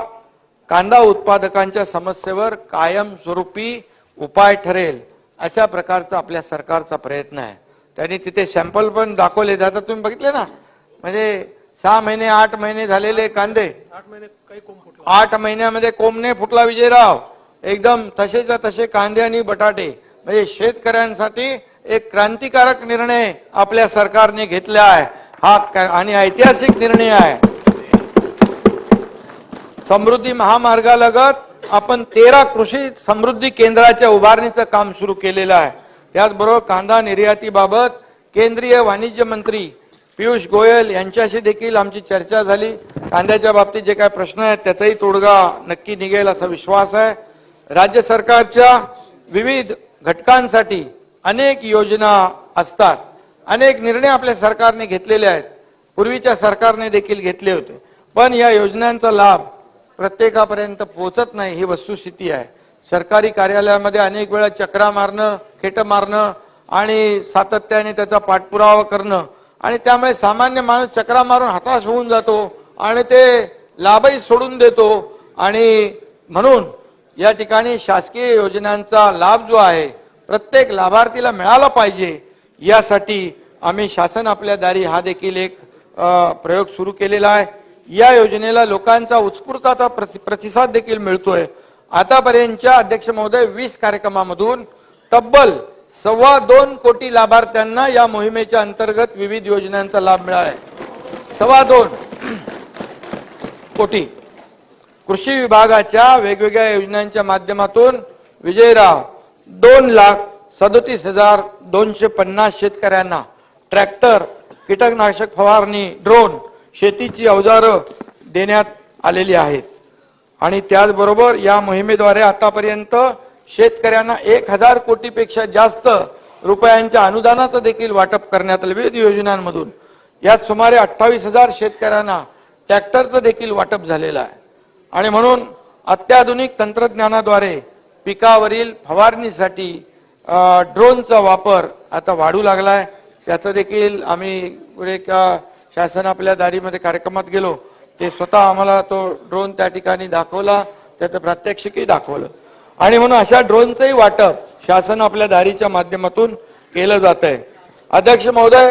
कांदा उत्पादकांच्या समस्येवर कायमस्वरूपी उपाय ठरेल अशा प्रकारचा आपल्या सरकारचा प्रयत्न आहे. त्यांनी तिथे सॅम्पल पण दाखवले. आता तुम्ही बघितले ना, म्हणजे 6 महिने 8 महिने झालेले कांदे, 8 महिन्यामध्ये कोंबणे फुटला विजयराव. एकदम तसेच्या तसे कांदे आणि बटाटे. म्हणजे शेतकऱ्यांसाठी एक क्रांतिकारक निर्णय आपल्या सरकारने घेतला आहे हा आणि ऐतिहासिक निर्णय आहे. समृद्धी महामार्गालगत आपण 13 कृषी समृद्धी केंद्राच्या उभारणीचं काम सुरू केलेलं आहे. त्याचबरोबर कांदा निर्यातीबाबत केंद्रीय वाणिज्य मंत्री पियुष गोयल यांच्याशी देखील आमची चर्चा झाली. कांद्याच्या बाबतीत जे काही प्रश्न आहेत त्याचाही तोडगा नक्की निघेल असा विश्वास आहे. राज्य सरकारच्या विविध घटकांसाठी अनेक योजना असतात, अनेक निर्णय आपल्या सरकारने घेतलेले आहेत, पूर्वीच्या सरकारने देखील घेतले होते, पण या योजनांचा लाभ प्रत्येकापर्यंत पोहोचत नाही ही वस्तुस्थिती आहे. सरकारी कार्यालयामध्ये अनेक वेळा चक्रा मारणं, खेट मारणं आणि सातत्याने त्याचा पाठपुरावा करणं आणि त्यामुळे सामान्य माणूस चक्रा मारून हताश होऊन जातो आणि ते लाभही सोडून देतो. आणि म्हणून या ठिकाणी शासकीय योजनांचा लाभ जो आहे प्रत्येक लाभार्थीला मिळाला पाहिजे, यासाठी आम्ही शासन आपल्या दारी हा देखील एक प्रयोग सुरू केलेला आहे. या योजनेला लोकांचा उत्स्फूर्त प्रतिसाद देखील मिळतोय. आतापर्यंतच्या अध्यक्ष महोदय 20 कार्यक्रमामधून तब्बल 2.25 कोटी लाभार्थ्यांना या मोहिमेच्या अंतर्गत विविध योजनांचा लाभ मिळाला आहे. 2.25 कोटी. कृषी विभागाच्या वेगवेगळ्या योजनांच्या माध्यमातून विजयराव 2,37,250 शेतकऱ्यांना ट्रॅक्टर, कीटकनाशक फवारणी, ड्रोन, शेतीची अवजारं देण्यात आलेली आहेत. आणि त्याचबरोबर या मोहिमेद्वारे आतापर्यंत शेतकऱ्यांना 1,000 कोटीपेक्षा जास्त रुपयांच्या अनुदानाचं देखील वाटप करण्यात आले विविध योजनांमधून. यात सुमारे 28,000 शेतकऱ्यांना ट्रॅक्टरचं देखील वाटप झालेलं आहे. आणि म्हणून अत्याधुनिक तंत्रज्ञानाद्वारे पिकावरील फवारणीसाठी ड्रोनचा वापर आता वाढू लागलाय. त्याचं देखील आम्ही एक शासन आपल्या दारीमध्ये कार्यक्रमात गेलो, ते स्वतः आम्हाला तो ड्रोन त्या ठिकाणी दाखवला, त्याचं प्रात्यक्षिकही दाखवलं. आणि म्हणून अशा ड्रोनचंही वाटप शासन आपल्या दारीच्या माध्यमातून केलं जात आहे. अध्यक्ष महोदय,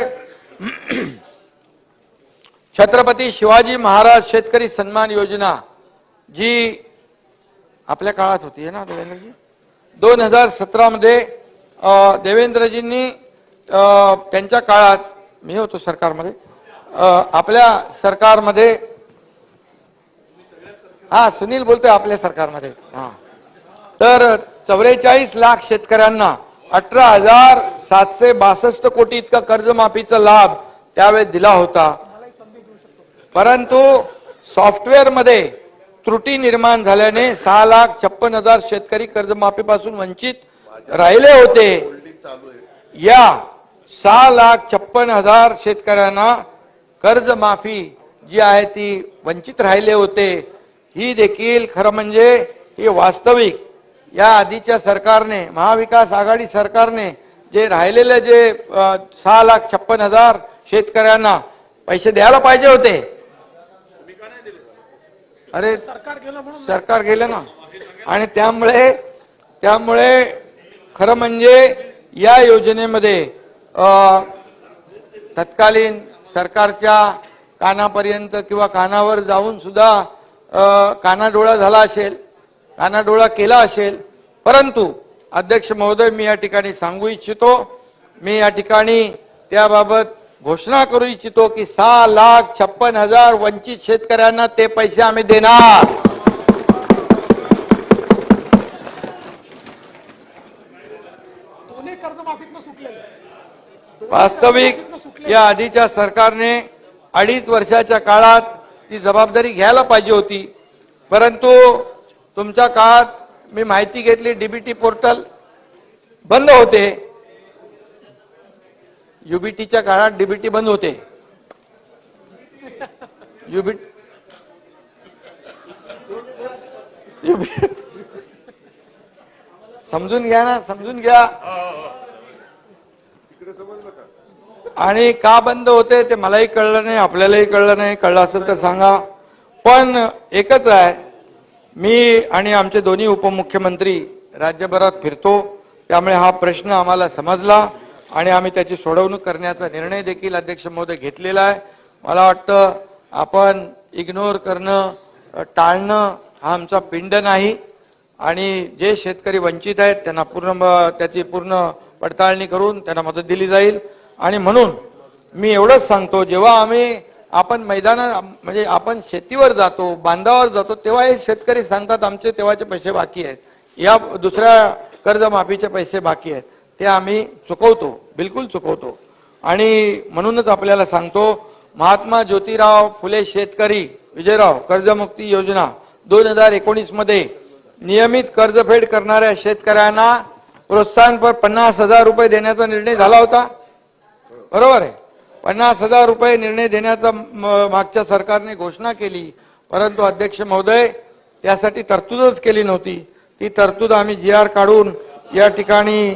छत्रपती शिवाजी महाराज शेतकरी सन्मान योजना जी आपल्या काळात होती है ना देवेंद्रजी, 2017 मध्ये देवेंद्रजींनी त्यांच्या काळात, मी होतो सरकारमध्ये, आपल्या सरकारमध्ये, हा सुनील बोलतोय आपल्या सरकारमध्ये, हा, तर 44 लाख शेतकऱ्यांना 18,762 कोटी इतका कर्जमाफीचा लाभ त्यावेळेस दिला होता. परंतु सॉफ्टवेअर मध्ये त्रुटी निर्माण झाल्याने 6,56,000 शेतकरी कर्जमाफीपासून वंचित राहिले होते. या 6,56,000 शेतकऱ्यांना कर्जमाफी जी आहे ती वंचित राहिले होते. ही देखील खरं म्हणजे ही वास्तविक या आधीच्या सरकारने, महाविकास आघाडी सरकारने जे राहिलेले जे 6,56,000 शेतकऱ्यांना पैसे द्यायला पाहिजे होते. अरे सरकार गेलं ना. आणि त्यामुळे खरं म्हणजे या योजनेमध्ये तत्कालीन सरकारच्या कानापर्यंत किंवा कानावर जाऊन सुद्धा कानाडोळा झाला असेल, कानाडोळा केला असेल. परंतु अध्यक्ष महोदय, मी या ठिकाणी सांगू इच्छितो, मी या ठिकाणी त्याबाबत घोषणा करू इच्छितो की 6,56,000 वंचित शेतकऱ्यांना ते पैसे आम्ही देणार. वास्तविक या आधीच्या सरकारने 2.5 वर्षाच्या काळात ती जबाबदारी घ्यायला पाहिजे होती. परंतु तुमच्या काळात मी माहिती घेतली, डीबीटी पोर्टल बंद होते. युबीटीच्या काळात डीबीटी बंद होते. समजून घ्या ना, समजून घ्या. आणि का बंद होते ते मलाही कळलं नाही, आपल्यालाही कळलं नाही. कळलं असेल तर सांगा. पण एकच आहे, मी आणि आमचे दोन्ही उपमुख्यमंत्री राज्यभरात फिरतो, त्यामुळे हा प्रश्न आम्हाला समजला आणि आम्ही त्याची सोडवणूक करण्याचा निर्णय देखील अध्यक्ष महोदय घेतलेला आहे. मला वाटतं आपण इग्नोर करणं, टाळणं हा आमचा पिंड नाही. आणि जे शेतकरी वंचित आहेत त्यांना त्याची पूर्ण पडताळणी करून त्यांना मदत दिली जाईल. आणि म्हणून मी एवढंच सांगतो, जेव्हा आपण मैदानात म्हणजे आपण शेतीवर जातो, बांधावर जातो, तेव्हा हे शेतकरी सांगतात आमचे तेव्हाचे पैसे बाकी आहेत, या दुसऱ्या कर्जमाफीचे पैसे बाकी आहेत. ते आम्ही चुकवतो, बिलकुल चुकवतो. आणि म्हणूनच आपल्याला सांगतो, महात्मा ज्योतिराव फुले शेतकरी विजयराव कर्जमुक्ती योजना 2019 मध्ये नियमित कर्जफेड करणाऱ्या शेतकऱ्यांना प्रोत्साहनपर 50,000 रुपये देण्याचा निर्णय झाला होता. बरोबर आहे. 50,000 रुपये निर्णय देण्याचा मागच्या सरकारने घोषणा केली. परंतु अध्यक्ष महोदय त्यासाठी तरतूदच केली नव्हती. ती तरतूद आम्ही GR काढून या ठिकाणी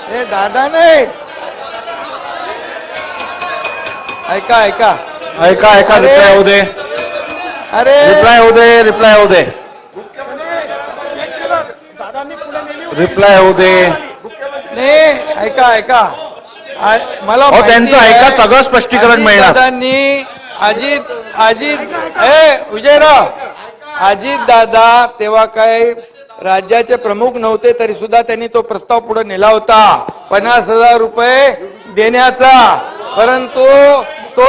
हे दादा नाही, ऐका ऐका ऐका ऐका, रिप्लाय होऊ दे, अरे रिप्लाय होऊ दे, रिप्लाय होऊ दे, रिप्लाय होऊ दे. नाही, ऐका ऐका, मला त्यांचं ऐका, सगळं स्पष्टीकरण मिळणार. दादांनी अजित विजयराव अजित दादा तेव्हा काय राज्याचे प्रमुख नव्हते, तरी सुद्धा त्यांनी तो प्रस्ताव पुढे नेला होता 50,000 रुपये देण्याचा. परंतु तो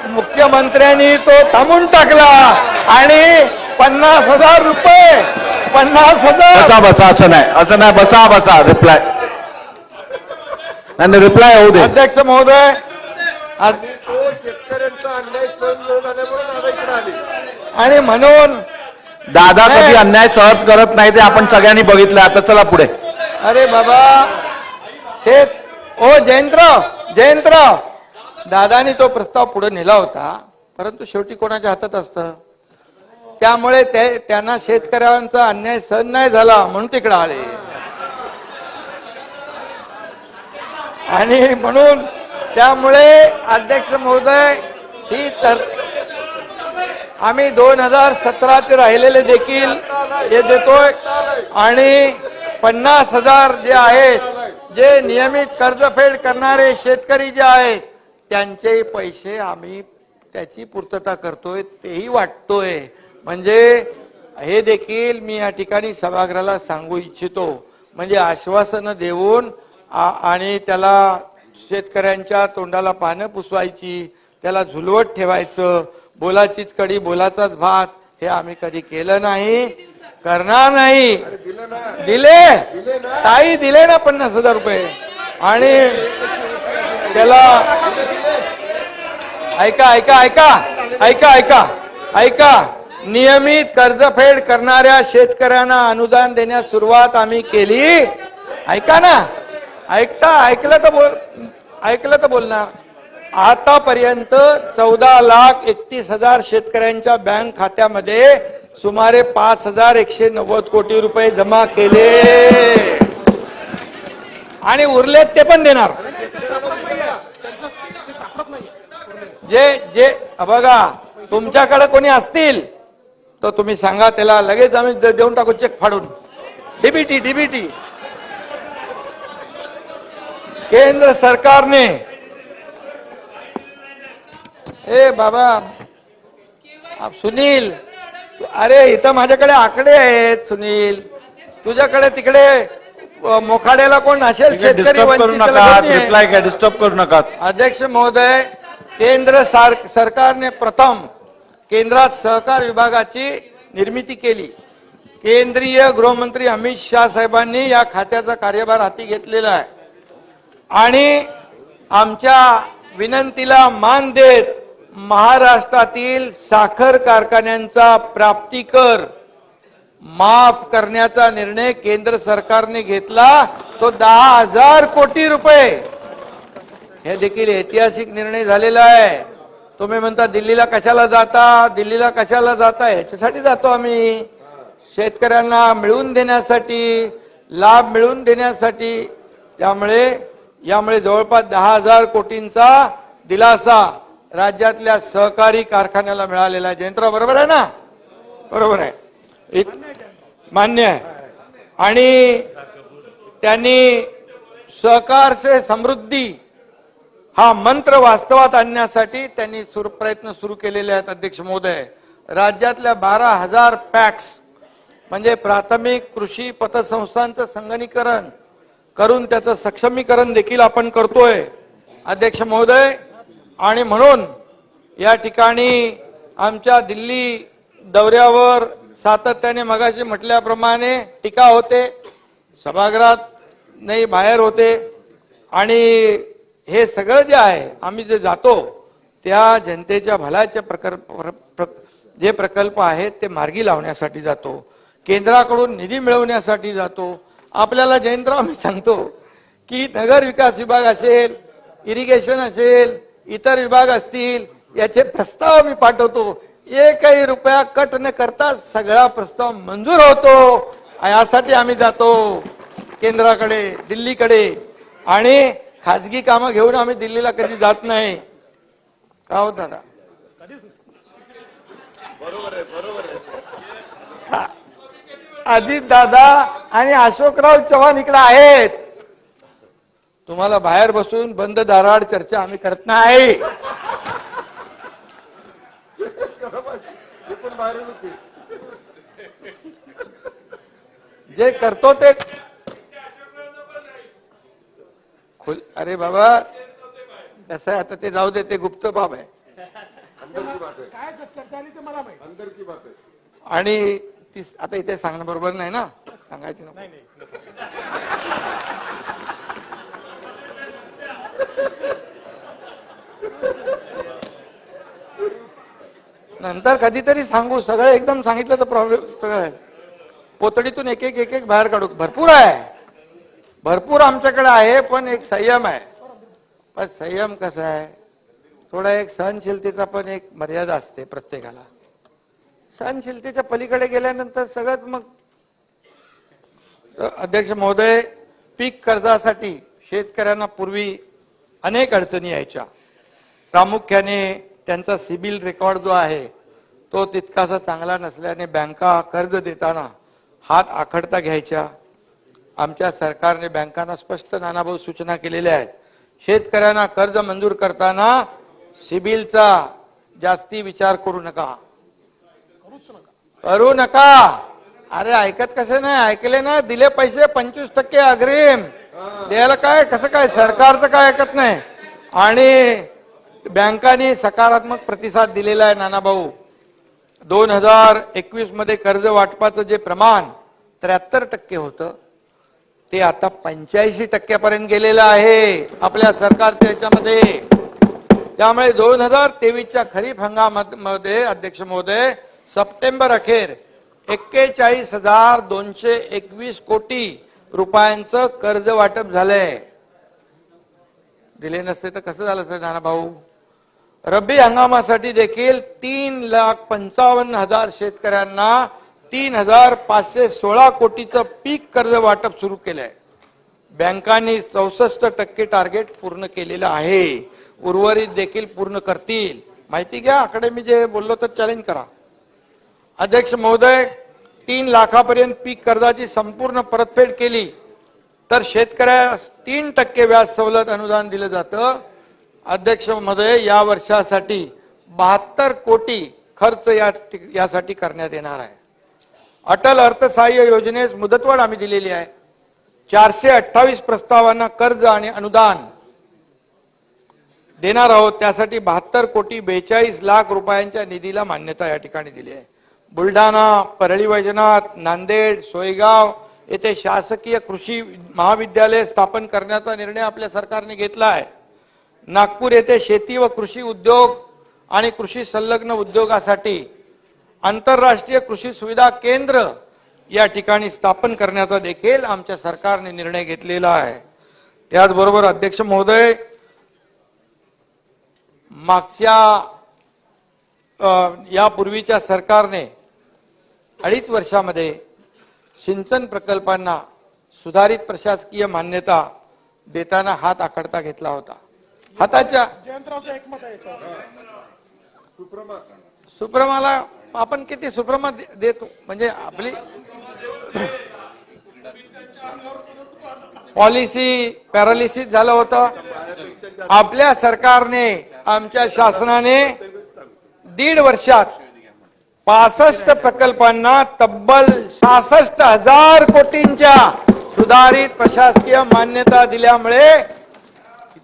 मुख्यमंत्र्यांनी तो थांबून टाकला आणि 50,000 रुपये 50,000. बसा बसा, असं नाही, बसा बसा. रिप्लाय नाही, रिप्लाय होऊ दे. अध्यक्ष महोदय, शेतकऱ्यांचा अन्याय सहन न झाल्यामुळे दादा इकडे आले. आणि म्हणून दादा कधी अन्याय सहन करत नाही, ते आपण सगळ्यांनी बघितलं. आता चला पुढे. अरे बाबा जयंतराव दादानी तो प्रस्ताव पुढे नेला होता, परंतु शेवटी कोणाच्या हातात असतं. त्यामुळे त्यांना शेतकऱ्यांचा अन्याय सहन नाही झाला म्हणून तिकडे आले. आणि म्हणून त्यामुळे अध्यक्ष महोदय ही तर आम्ही 2017 राहिलेले देखील हे देतोय. आणि 50,000 जे आहेत, जे नियमित कर्जफेड करणारे शेतकरी जे आहेत त्यांचे पैसे आम्ही त्याची पूर्तता करतोय, तेही वाटतोय. म्हणजे हे देखील मी या ठिकाणी सभागृहाला सांगू इच्छितो. म्हणजे आश्वासनं देऊन आणि त्याला शेतकऱ्यांच्या तोंडाला पानं पुसवायची, त्याला झुलवत ठेवायचं, बोलाचीच कडी बोलाचाच भात, हे आम्ही कधी केलं नाही, करणार नाही. दिले ताई, दिले ना 50,000 रुपये. आणि त्याला ऐका ऐका ऐका ऐका ऐका ऐका नियमित कर्जफेड करणाऱ्या शेतकऱ्यांना अनुदान देण्यास सुरुवात आम्ही केली. ऐका ना, ऐकलं तर बोलणार. आतापर्यंत 14,31,000 शेतकऱ्यांच्या बँक खात्यामध्ये सुमारे 5,190 कोटी रुपये जमा केले आणि उरलेत ते पण देणार. जे बघा, तुमच्याकडे कोणी असतील तर तुम्ही सांगा, त्याला लगेच आम्ही देऊन टाकू चेक फाडून. डीबीटी केंद्र सरकारने, ए बाबा सुनील, अरे इथं माझ्याकडे आकडे आहेत सुनील, तुझ्याकडे तिकडे मोखाड्याला कोण असेल शेतकरी डिस्टर्ब करू नका, रिप्लाय घ्या, डिस्टर्ब करू नका. अध्यक्ष महोदय, केंद्र सरकारने प्रथम केंद्रात सहकार विभागाची निर्मिती केली. केंद्रीय गृहमंत्री अमित शाह साहेबांनी या खात्याचा कार्यभार हाती घेतलेला आहे. आणि आमच्या विनंतीला मान देत महाराष्ट्रातील साखर कारखान्यांचा प्राप्ती कर माफ करण्याचा निर्णय केंद्र सरकारने घेतला. तो 10,000 कोटी रुपये. हे देखील ऐतिहासिक निर्णय झालेला आहे. तुम्ही म्हणता दिल्लीला कशाला जाता, दिल्लीला कशाला जाता, याच्यासाठी जातो आम्ही, शेतकऱ्यांना मिळवून देण्यासाठी, लाभ मिळवून देण्यासाठी. त्यामुळे यामुळे जवळपास 10,000 कोटींचा दिलासा राज्यातल्या सहकारी कारखान्याला मिळालेला आहे. जयंतराव बरोबर आहे ना? बरोबर आहे, मान्य आहे. आणि त्यांनी सहकार से समृद्धी हा मंत्र वास्तवात आणण्यासाठी त्यांनी प्रयत्न सुरू केलेले आहेत. अध्यक्ष महोदय, राज्यातल्या 12,000 पॅक्स म्हणजे प्राथमिक कृषी पतसंस्थांचं संगणकीकरण करून त्याचं सक्षमीकरण देखील आपण करतोय अध्यक्ष महोदय. आणि म्हणून या ठिकाणी आमच्या दिल्ली दौऱ्यावर सातत्याने मगाशी म्हटल्याप्रमाणे टीका होते, सभागृहात नाही बाहेर होते. आणि हे सगळं जे आहे आम्ही जे जातो त्या जनतेच्या भल्याचे जे प्रकल्प आहेत ते मार्गी लावण्यासाठी जातो, केंद्राकडून निधी मिळवण्यासाठी जातो. आपल्याला जयंतराव मी सांगतो की नगर विकास विभाग असेल, इरिगेशन असेल, इतर विभाग असतील, याचे प्रस्ताव मी पाठवतो. एकही रुपया कट न करता सगळा प्रस्ताव मंजूर होतो. यासाठी आम्ही जातो केंद्राकडे, दिल्लीकडे. आणि खाजगी कामं घेऊन आम्ही दिल्लीला कधी जात नाही. का हो दादा? अजित दादा आणि अशोकराव चव्हाण इकडे आहेत. तुम्हाला बाहेर बसून बंद दाराआड चर्चा आम्ही करत नाही. ते पण बाहेरून होते. जे करतो ते अरे बाबा कसं आहे आता, ते जाऊ दे, ते गुप्त बाब आहे. अंदर की बात है, अंदर की बात है. आणि ती आता इथे सांगणं बरोबर नाही ना, सांगायची नको. नंतर कधीतरी सांगू. सगळं एकदम सांगितलं तर प्रॉब्लेम सगळं आहे. पोतडीतून एक एक बाहेर काढू. भरपूर आहे, भरपूर आमच्याकडे आहे, पण एक संयम आहे. पण संयम कसा आहे, थोडा एक सहनशीलतेचा पण एक मर्यादा असते प्रत्येकाला. सहनशीलतेच्या पलीकडे गेल्यानंतर सगळ्यात मग. अध्यक्ष महोदय, पीक कर्जासाठी शेतकऱ्यांना पूर्वी अनेक अडचणी यायच्या. प्रामुख्याने त्यांचा सिबिल रेकॉर्ड जो आहे तो तितकासा चांगला नसल्याने बँका कर्ज देताना हात आखडता घ्यायच्या. आमच्या सरकारने बँकांना स्पष्ट नानाभाऊ सूचना केलेल्या आहेत. शेतकऱ्यांना कर्ज मंजूर करताना सिबिलचा जास्ती विचार करू नका, करू नका. अरे ऐकत कसं नाही, ऐकले ना, दिले पैसे 25% अग्रिम द्यायला काय, कसं काय, सरकारचं काय ऐकत नाही. आणि बँकांनी सकारात्मक प्रतिसाद दिलेला आहे नानाभाऊ. 2021 मध्ये कर्ज वाटपाचं जे प्रमाण 73% होतं ते आता 85% पर्यंत गेलेलं आहे आपल्या सरकारच्या याच्यामध्ये. त्यामुळे 2023च्या खरीप हंगामामध्ये अध्यक्ष महोदय सप्टेंबर अखेर 41,221 कोटी रुपयांचं कर्ज वाटप झालंय. दिले नसते तर कसं झालं सर नानाभाऊ? रब्बी हंगामासाठी देखील 3,55,000 शेतकऱ्यांना 3,516 कोटीचं पीक कर्ज वाटप सुरू केलंय. बँकांनी 64% टार्गेट पूर्ण केलेलं आहे. उर्वरित देखील पूर्ण करतील. माहिती घ्या, आकडे मी जे बोललो तर चॅलेंज करा. अध्यक्ष महोदय, 3 लाखापर्यंत पीक कर्जाची संपूर्ण परतफेड केली तर शेतकऱ्यास 3% व्याज सवलत अनुदान दिलं जातं. अध्यक्ष महोदय, या वर्षासाठी 72 कोटी खर्च यासाठी करण्यात येणार आहे. अटल अर्थसहाय्य योजनेस मुदतवाढ आम्ही दिलेली आहे. 428 प्रस्तावांना कर्ज आणि अनुदान देणार आहोत. त्यासाठी 72 कोटी 42 लाख रुपयांच्या निधीला मान्यता या ठिकाणी दिली आहे. बुलढाणा, परळी वैजनाथ, नांदेड, सोयगाव येथे शासकीय कृषी महाविद्यालय स्थापन करण्याचा निर्णय आपल्या सरकारने घेतला आहे. नागपूर येथे शेती व कृषी उद्योग आणि कृषी संलग्न उद्योगासाठी आंतरराष्ट्रीय कृषी सुविधा केंद्र या ठिकाणी स्थापन करण्याचा देखील आमच्या सरकारने निर्णय घेतलेला आहे. त्याचबरोबर अध्यक्ष महोदय, मागच्या यापूर्वीच्या सरकारने 2.5 वर्षामध्ये सिंचन प्रकल्पांना सुधारित प्रशासकीय मान्यता देताना हात आखडता घेतला होता. हाताच्या जयंतरावचं एकमत आहे याच्यावर. सुप्रमाला आपण किती सुप्रमा देतो म्हणजे आपली पॉलिसी पॅरालिसिस झालं होतं. आपल्या सरकारने आमच्या शासनाने 1.5 वर्षात 65 प्रकल्पांना तब्बल 66,000 कोटींच्या सुधारित प्रशासकीय मान्यता दिल्यामुळे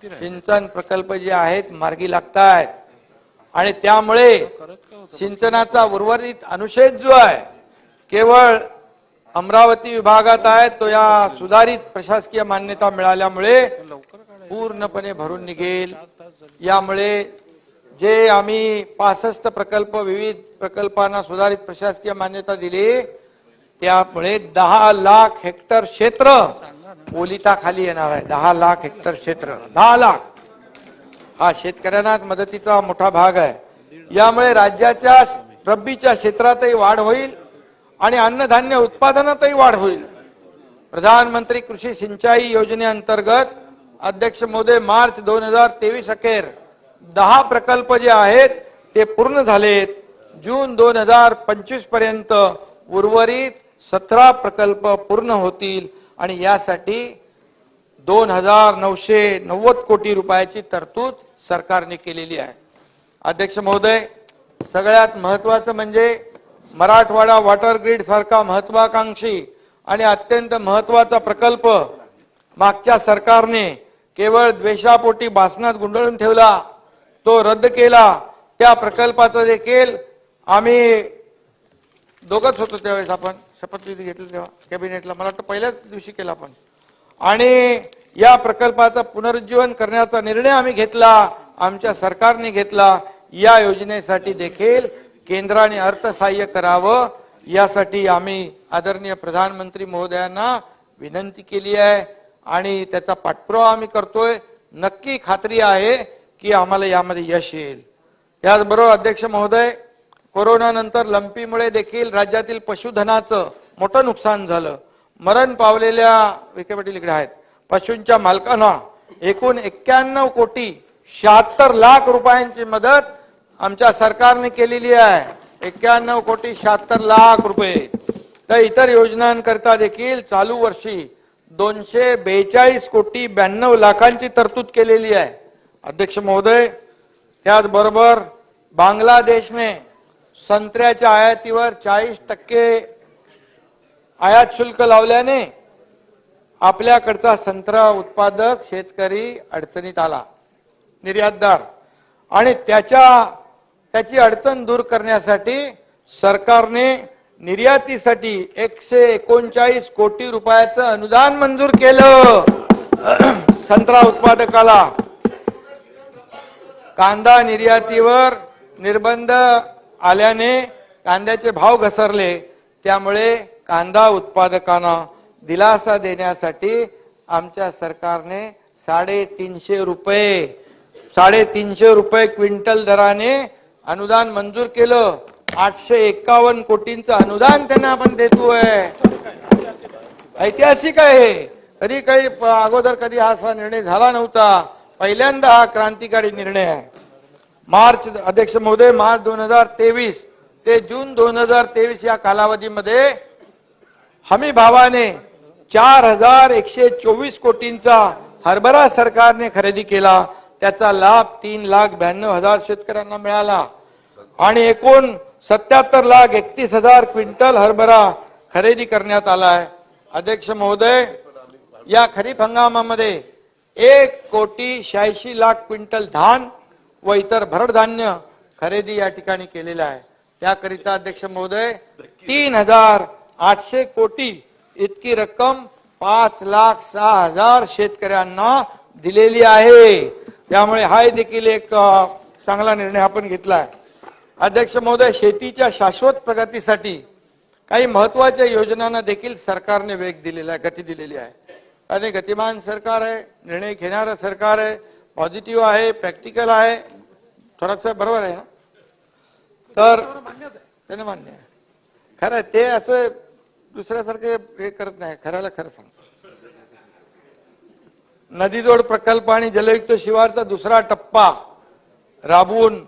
सिंचन प्रकल्प जे आहेत मार्गी लागत आहेत आणि त्यामुळे सिंचनाचा उर्वरित अनुशेष जो आहे केवळ अमरावती विभागात आहे तो या सुधारित प्रशासकीय मान्यता मिळाल्यामुळे पूर्णपणे भरून निघेल. यामुळे जे आम्ही 65 प्रकल्प विविध प्रकल्पांना सुधारित प्रशासकीय मान्यता दिली त्यामुळे 10 लाख हेक्टर क्षेत्र ओलिताखाली येणार आहे. 10 लाख हेक्टर क्षेत्र 10 लाख हा शेतकऱ्यांना मदतीचा मोठा भाग आहे. यामुळे राज्याच्या रब्बीच्या क्षेत्रातही वाढ होईल आणि अन्नधान्य उत्पादनातही वाढ होईल. प्रधानमंत्री कृषी सिंचाई योजनेअंतर्गत अध्यक्ष महोदय मार्च 2023 अखेर 10 प्रकल्प जे आहेत ते पूर्ण झालेत. जून 2025 पर्यंत उर्वरित 17 प्रकल्प पूर्ण होतील आणि यासाठी 2,990 कोटी रुपयाची तरतूद सरकारने केलेली आहे. अध्यक्ष महोदय, सगळ्यात महत्वाचं म्हणजे मराठवाडा वॉटर ग्रीड सारखा महत्वाकांक्षी आणि अत्यंत महत्वाचा प्रकल्प मागच्या सरकारने केवळ द्वेषापोटी भासणात गुंडाळून ठेवला, तो रद्द केला. त्या प्रकल्पाचं देखील आम्ही दोघंच होतो त्यावेळेस, आपण शपथविधी घेतली तेव्हा कॅबिनेटला, मला वाटतं पहिल्याच दिवशी केला आपण, आणि या प्रकल्पाचं पुनरुज्जीवन करण्याचा निर्णय आम्ही घेतला, आमच्या सरकारने घेतला. या योजनेसाठी देखील केंद्राने अर्थसहाय्य करावं यासाठी आम्ही आदरणीय प्रधानमंत्री महोदयांना विनंती केली आहे आणि त्याचा पाठपुरावा आम्ही करतोय. नक्की खात्री आहे की आम्हाला यामध्ये यश येईल. त्याचबरोबर अध्यक्ष महोदय, कोरोना नंतर लंपीमुळे देखील राज्यातील पशुधनाचं मोठं नुकसान झालं. मरण पावलेल्या विखे पाटील इकडे आहेत पशूंच्या मालकांना एकूण 91 कोटी 76 लाख रुपयांची मदत आमच्या सरकारने केलेली आहे. 91 कोटी 76 लाख रुपये. तर इतर योजनांकरता देखील चालू वर्षी 242 कोटी 92 लाखांची तरतूद केलेली आहे. अध्यक्ष महोदय, त्याचबरोबर बांगलादेशने संत्र्याच्या आयातीवर 40% आयात शुल्क लावल्याने आपल्याकडचा संत्रा उत्पादक शेतकरी अडचणीत आला, निर्यातदार, आणि त्याची अडचण दूर करण्यासाठी सरकारने निर्यातीसाठी 139 कोटी रुपयाचं अनुदान मंजूर केलं संत्रा उत्पादकाला. कांदा निर्यातीवर निर्बंध आल्याने कांद्याचे भाव घसरले, त्यामुळे कांदा उत्पादकांना दिलासा देण्यासाठी आमच्या सरकारने 350 रुपये क्विंटल दराने अनुदान मंजूर केलं. 851 कोटींचं अनुदान त्यांना आपण देतोय. ऐतिहासिक आहे. कधी काही अगोदर कधी हा असा निर्णय झाला नव्हता. पहिल्यांदा हा क्रांतिकारी निर्णय आहे. अध्यक्ष महोदय, मार्च 2023 ते जून 2023 या कालावधीमध्ये हमी भावाने 4,124 कोटींचा हरभरा सरकारने खरेदी केला. त्याचा लाभ 3,92,000 शेतकऱ्यांना मिळाला आणि एकूण 77,31,000 क्विंटल हरभरा खरेदी करण्यात आला आहे. अध्यक्ष महोदय, या खरीप हंगामामध्ये 1,86,00,000 क्विंटल धान व इतर भरड धान्य खरेदी या ठिकाणी केलेला आहे. त्याकरिता अध्यक्ष महोदय 3,800 कोटी इतकी रक्कम 5,06,000 शेतकऱ्यांना दिलेली आहे. त्यामुळे हा देखील एक चांगला निर्णय आपण घेतला आहे. अध्यक्ष महोदय, शेतीच्या शाश्वत प्रगतीसाठी काही महत्वाच्या योजनांना देखील सरकारने वेग दिलेला आहे, गती दिलेली आहे. आणि गतिमान सरकार आहे, निर्णय घेणारं सरकार आहे, पॉझिटिव्ह आहे, प्रॅक्टिकल आहे. थोरात साहेब बरोबर आहे ना? तर त्याने मान्य आहे. खरं आहे, ते असं दुसऱ्यासारखे हे करत नाही, खऱ्याला खरं सांगतो. नदीजोड प्रकल्प आणि जलयुक्त शिवारचा दुसरा टप्पा राबवून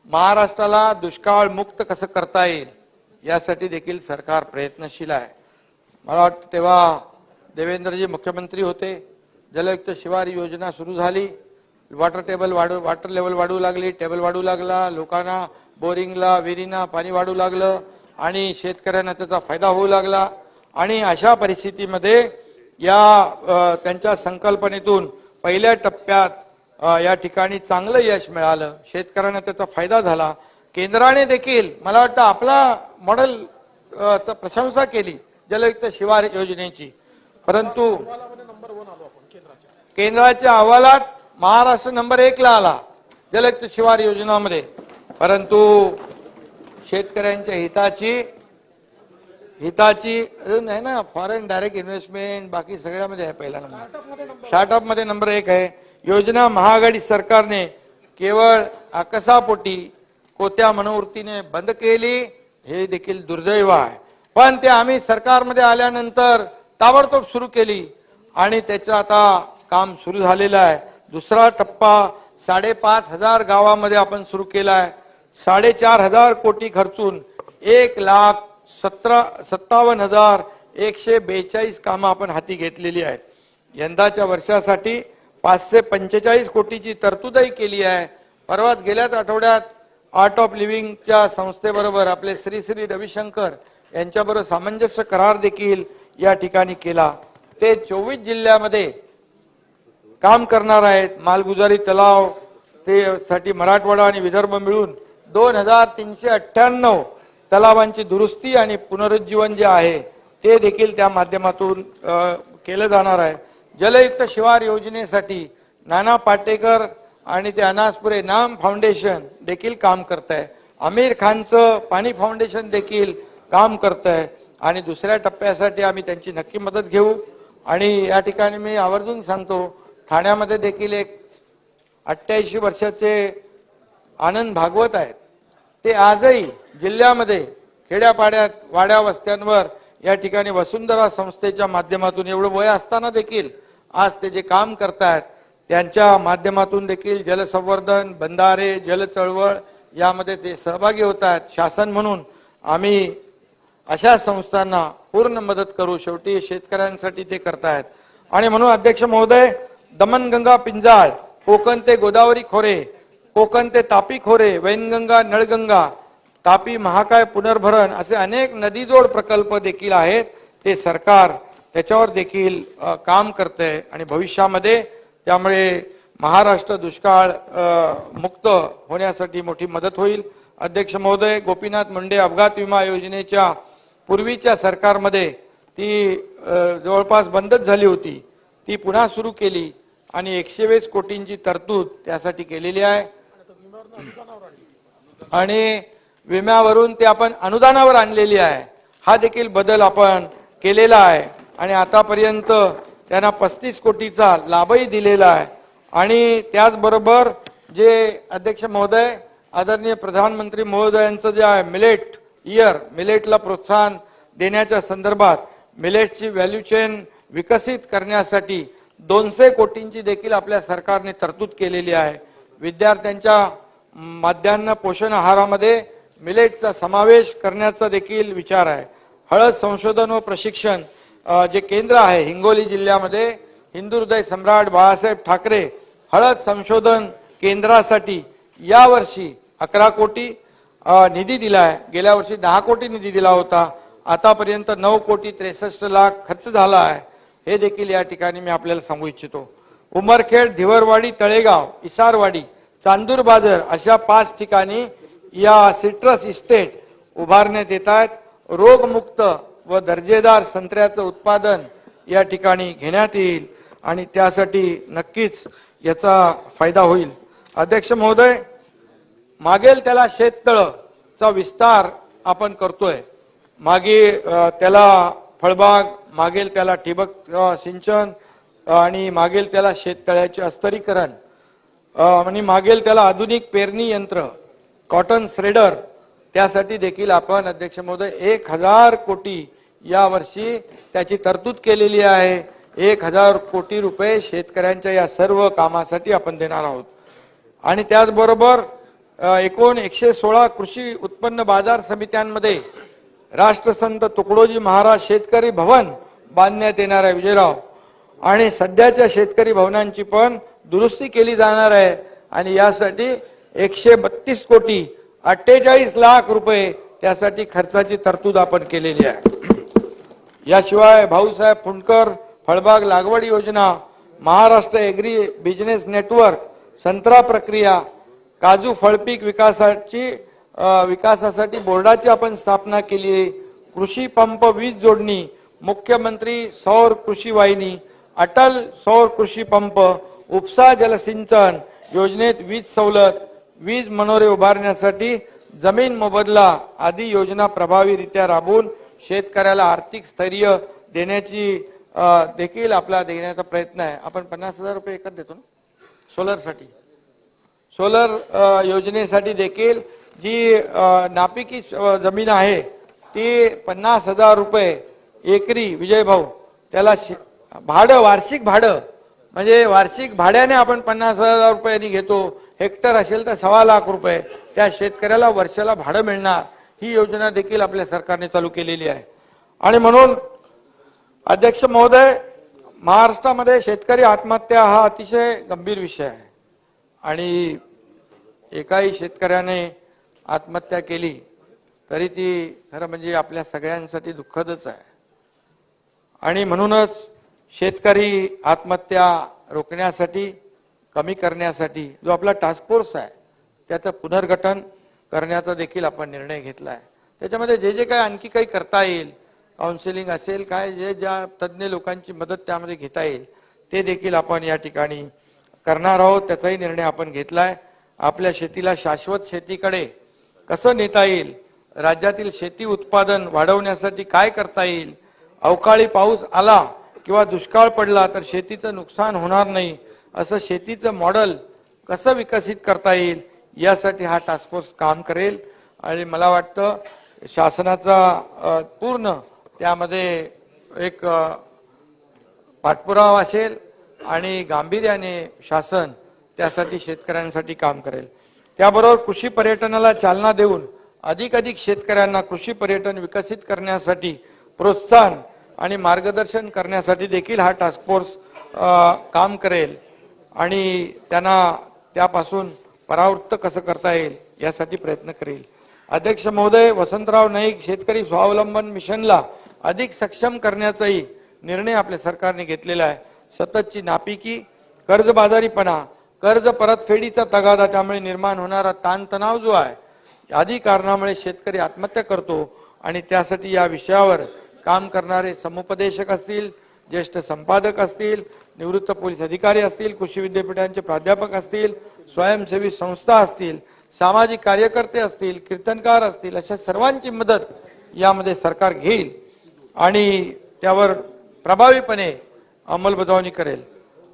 महाराष्ट्राला दुष्काळ मुक्त कसं करता येईल यासाठी देखील सरकार प्रयत्नशील आहे. मला वाटतं तेव्हा देवेंद्रजी मुख्यमंत्री होते, जलयुक्त शिवार योजना सुरू झाली, वॉटर लेवल वाढू लागली, टेबल वाढू लागला, लोकांना बोरिंगला विहिरींना पाणी वाढू लागलं आणि शेतकऱ्यांना त्याचा फायदा होऊ लागला. आणि अशा परिस्थितीमध्ये या त्यांच्या संकल्पनेतून पहिल्या टप्प्यात या ठिकाणी चांगलं यश मिळालं, शेतकऱ्यांना त्याचा फायदा झाला. केंद्राने देखील मला वाटतं आपला मॉडेल प्रशंसा केली जलयुक्त शिवार योजनेची, परंतु केंद्राच्या अहवालात महाराष्ट्र नंबर 1 ला आला जलयुक्त शिवार योजनामध्ये. परंतु शेतकऱ्यांच्या हिताची अजून आहे ना, फॉरेन डायरेक्ट इन्व्हेस्टमेंट बाकी सगळ्यामध्ये आहे पहिला नंबर, स्टार्टअप मध्ये नंबर 1 आहे. योजना महाआघाडी सरकारने केवळ आकसापोटी कोत्या मनोवृत्तीने बंद केली, हे देखील दुर्दैव आहे. पण ते आम्ही सरकारमध्ये आल्यानंतर ताबडतोब सुरू केली आणि त्याचं आता काम सुरू झालेलं आहे. दुसरा टप्पा 5,500 गावामध्ये आपण सुरू केला आहे. 4,500 कोटी खर्चून 1,57,142 कामं आपण हाती घेतलेली आहेत. यंदाच्या वर्षासाठी 545 कोटीची तरतूदही केली आहे. परवाच गेल्याच आठवड्यात आर्ट ऑफ लिव्हिंगच्या संस्थेबरोबर आपले श्री श्री रविशंकर यांच्याबरोबर सामंजस्य करार देखील या ठिकाणी केला. ते 24 जिल्ह्यामध्ये काम करणार आहेत. मालगुजारी तलाव ते साठी मराठवाडा आणि विदर्भ मिळून 2,398 तलावांची दुरुस्ती आणि पुनरुज्जीवन जे आहे ते देखील त्या माध्यमातून केलं जाणार आहे. जलयुक्त शिवार योजनेसाठी नाना पाटेकर आणि ते अनासपुरे नाम फाउंडेशन देखील काम करत आहे. आमिर खानचं पाणी फाउंडेशन देखील काम करत आहे आणि दुसऱ्या टप्प्यासाठी आम्ही त्यांची नक्की मदत घेऊ. आणि या ठिकाणी मी आवर्जून सांगतो, ठाण्यामध्ये देखील एक 88 वर्षाचे आनंद भागवत आहेत. ते आजही जिल्ह्यामध्ये खेड्यापाड्यात वाड्या वस्त्यांवर या ठिकाणी वसुंधरा संस्थेच्या माध्यमातून एवढं वय असताना देखील आज ते जे काम करतायत त्यांच्या माध्यमातून देखील जलसंवर्धन, बंधारे, जल चळवळ यामध्ये ते सहभागी होत आहेत. शासन म्हणून आम्ही अशा संस्थांना पूर्ण मदत करू. शेवटी शेतकऱ्यांसाठी ते करतायत. आणि म्हणून अध्यक्ष महोदय, दमनगंगा पिंजाळ, कोकण ते गोदावरी खोरे, कोकण ते तापी खोरे, वैनगंगा, नळगंगा, तापी महाकाय पुनर्भरण असे अनेक नदीजोड प्रकल्प देखील आहेत. ते सरकार त्याच्यावर देखील काम करते आणि भविष्यामध्ये त्यामुळे महाराष्ट्र दुष्काळ मुक्त होण्यासाठी मोठी मदत होईल. अध्यक्ष महोदय, गोपीनाथ मुंडे अपघात विमा योजनेच्या पूर्वीच्या सरकारमध्ये ती जवळपास बंदच झाली होती, ती पुन्हा सुरू केली आणि 120 कोटींची तरतूद त्यासाठी केलेली आहे. आणि विम्यावरून ते आपण अनुदानावर आणलेली आहे. हा देखील बदल आपण केलेला आहे आणि आतापर्यंत त्यांना 35 कोटीचा लाभही दिलेला आहे. आणि त्याचबरोबर जे अध्यक्ष महोदय, आदरणीय प्रधानमंत्री महोदयांचं जे आहे मिलेट इयर, मिलेटला प्रोत्साहन देण्याच्या संदर्भात मिलेटची व्हॅल्यू चेन विकसित करण्यासाठी 200 कोटींची देखील आपल्या सरकारने तरतूद केलेली आहे. विद्यार्थ्यांच्या माध्यान्ह पोषण आहारामध्ये मिलेटचा समावेश करण्याचा देखील विचार आहे. हळद संशोधन व प्रशिक्षण जे केंद्र आहे हिंगोली जिल्ह्यामध्ये, हिंदू हृदय सम्राट बाळासाहेब ठाकरे हळद संशोधन केंद्रासाठी यावर्षी 11 कोटी निधी दिलाय. गेल्या वर्षी 10 कोटी निधी दिला होता. आतापर्यंत 9 कोटी 63 लाख खर्च झाला आहे. हे देखील या ठिकाणी मी आपल्याला सांगू इच्छितो. उमरखेड, धिवरवाडी, तळेगाव, इसारवाडी, चांदूर बाजार अशा 5 ठिकाणी या सिट्रस इस्टेट उभारण्यात येत आहेत. रोगमुक्त व दर्जेदार संत्र्याचं उत्पादन या ठिकाणी घेण्यात येईल आणि त्यासाठी नक्कीच याचा फायदा होईल. अध्यक्ष महोदय, मागेल त्याला शेततळचा विस्तार आपण करतोय. मागे त्याला फळबाग, मागेल त्याला ठिबक सिंचन आणि मागेल त्याला शेततळ्याचे अस्तरीकरण आणि मागेल त्याला आधुनिक पेरणी यंत्र, कॉटन श्रेडर, त्यासाठी देखील आपण अध्यक्ष महोदय 1000 कोटी या वर्षी त्याची तरतूद केलेली आहे. 1000 कोटी रुपये शेतकऱ्यांच्या या सर्व कामासाठी आपण देणार आहोत. आणि त्याचबरोबर एकूण 116 कृषी उत्पन्न बाजार समित्यांमध्ये राष्ट्रसंत तुकडोजी महाराज शेतकरी भवन बांधण्यात येणार आहे विजयराव. आणि सध्याच्या शेतकरी भवनांची पण दुरुस्ती केली जाणार आहे आणि यासाठी 132 कोटी 48 लाख रुपये त्यासाठी खर्चाची तरतूद आपण केलेली आहे. याशिवाय भाऊसाहेब फुंडकर फळबाग लागवड योजना, महाराष्ट्र एग्री बिझनेस नेटवर्क, संत्रा प्रक्रिया, काजू फळपीक विकासासाठी बोर्डाची आपण स्थापना केली आहे. कृषी पंप वीज जोडणी, मुख्यमंत्री सौर कृषी वाहिनी, अटल सौर कृषी पंप, उपसा जलसिंचन योजनेत वीज सवलत, वीज मनोरे उभारण्यासाठी जमीन मोबदला आदी योजना प्रभावीरित्या राबवून शेतकऱ्याला आर्थिक स्थैर्य देण्याची देखील आपला देण्याचा प्रयत्न आहे. आपण 50,000 रुपये एकच देतो ना सोलरसाठी. सोलर योजनेसाठी देखील जी नापिकी जमीन आहे ती 50,000 रुपये एकरी विजय भाऊ त्याला भाडं, वार्षिक भाडं म्हणजे वार्षिक भाड्याने आपण 50,000 रुपयांनी घेतो. हेक्टर असेल तर 1.25 लाख रुपये त्या शेतकऱ्याला वर्षाला भाडं मिळणार. ही योजना देखील आपल्या सरकारने चालू केलेली आहे. आणि म्हणून अध्यक्ष महोदय, महाराष्ट्रामध्ये शेतकरी आत्महत्या हा अतिशय गंभीर विषय आहे आणि एकाही शेतकऱ्याने आत्महत्या केली तरी ती खरं म्हणजे आपल्या सगळ्यांसाठी दुःखदच आहे. आणि म्हणूनच शेतकरी आत्महत्या रोखण्यासाठी, कमी करण्यासाठी जो आपला टास्क फोर्स आहे त्याचं पुनर्गठन करण्याचा देखील आपण निर्णय घेतला आहे. त्याच्यामध्ये जे जे काही आणखी काही करता येईल, काउन्सिलिंग असेल, काय जे ज्या तज्ज्ञ लोकांची मदत त्यामध्ये घेता येईल ते देखील आपण या ठिकाणी करणार आहोत. त्याचाही निर्णय आपण घेतलाय. आपल्या शेतीला शाश्वत शेतीकडे कसं नेता येईल, राज्यातील शेती उत्पादन वाढवण्यासाठी काय करता येईल, अवकाळी पाऊस आला किंवा दुष्काळ पडला तर शेतीचं नुकसान होणार नाही असं शेतीचं मॉडेल कसं विकसित करता येईल यासाठी हा टास्क फोर्स काम करेल. आणि मला वाटतं शासनाचा पूर्ण त्यामध्ये एक पाठपुरावा असेल आणि गांभीर्याने शासन त्यासाठी शेतकऱ्यांसाठी काम करेल. त्याबरोबर कृषी पर्यटनाला चालना देऊन अधिकाधिक शेतकऱ्यांना कृषी पर्यटन विकसित करण्यासाठी प्रोत्साहन आणि मार्गदर्शन करण्यासाठी देखील हा टास्क फोर्स काम करेल आणि त्यांना त्यापासून परावृत्त कसं करता येईल यासाठी प्रयत्न करेल. अध्यक्ष महोदय, वसंतराव नाईक शेतकरी स्वावलंबन मिशनला अधिक सक्षम करण्याचाही निर्णय आपल्या सरकारने घेतलेला आहे. सततची नापिकी, कर्जबाजारीपणा, कर्ज परतफेडीचा तगादा, त्यामुळे निर्माण होणारा ताणतणाव जो आहे आदी कारणामुळे शेतकरी आत्महत्या करतो आणि त्यासाठी या विषयावर काम करणारे समुपदेशक असतील, ज्येष्ठ संपादक असतील, निवृत्त पोलीस अधिकारी असतील, कृषी विद्यापीठांचे प्राध्यापक असतील, स्वयंसेवी संस्था असतील, सामाजिक कार्यकर्ते असतील, कीर्तनकार असतील, अशा सर्वांची मदत यामध्ये सरकार घेईल आणि त्यावर प्रभावीपणे अंमलबजावणी करेल.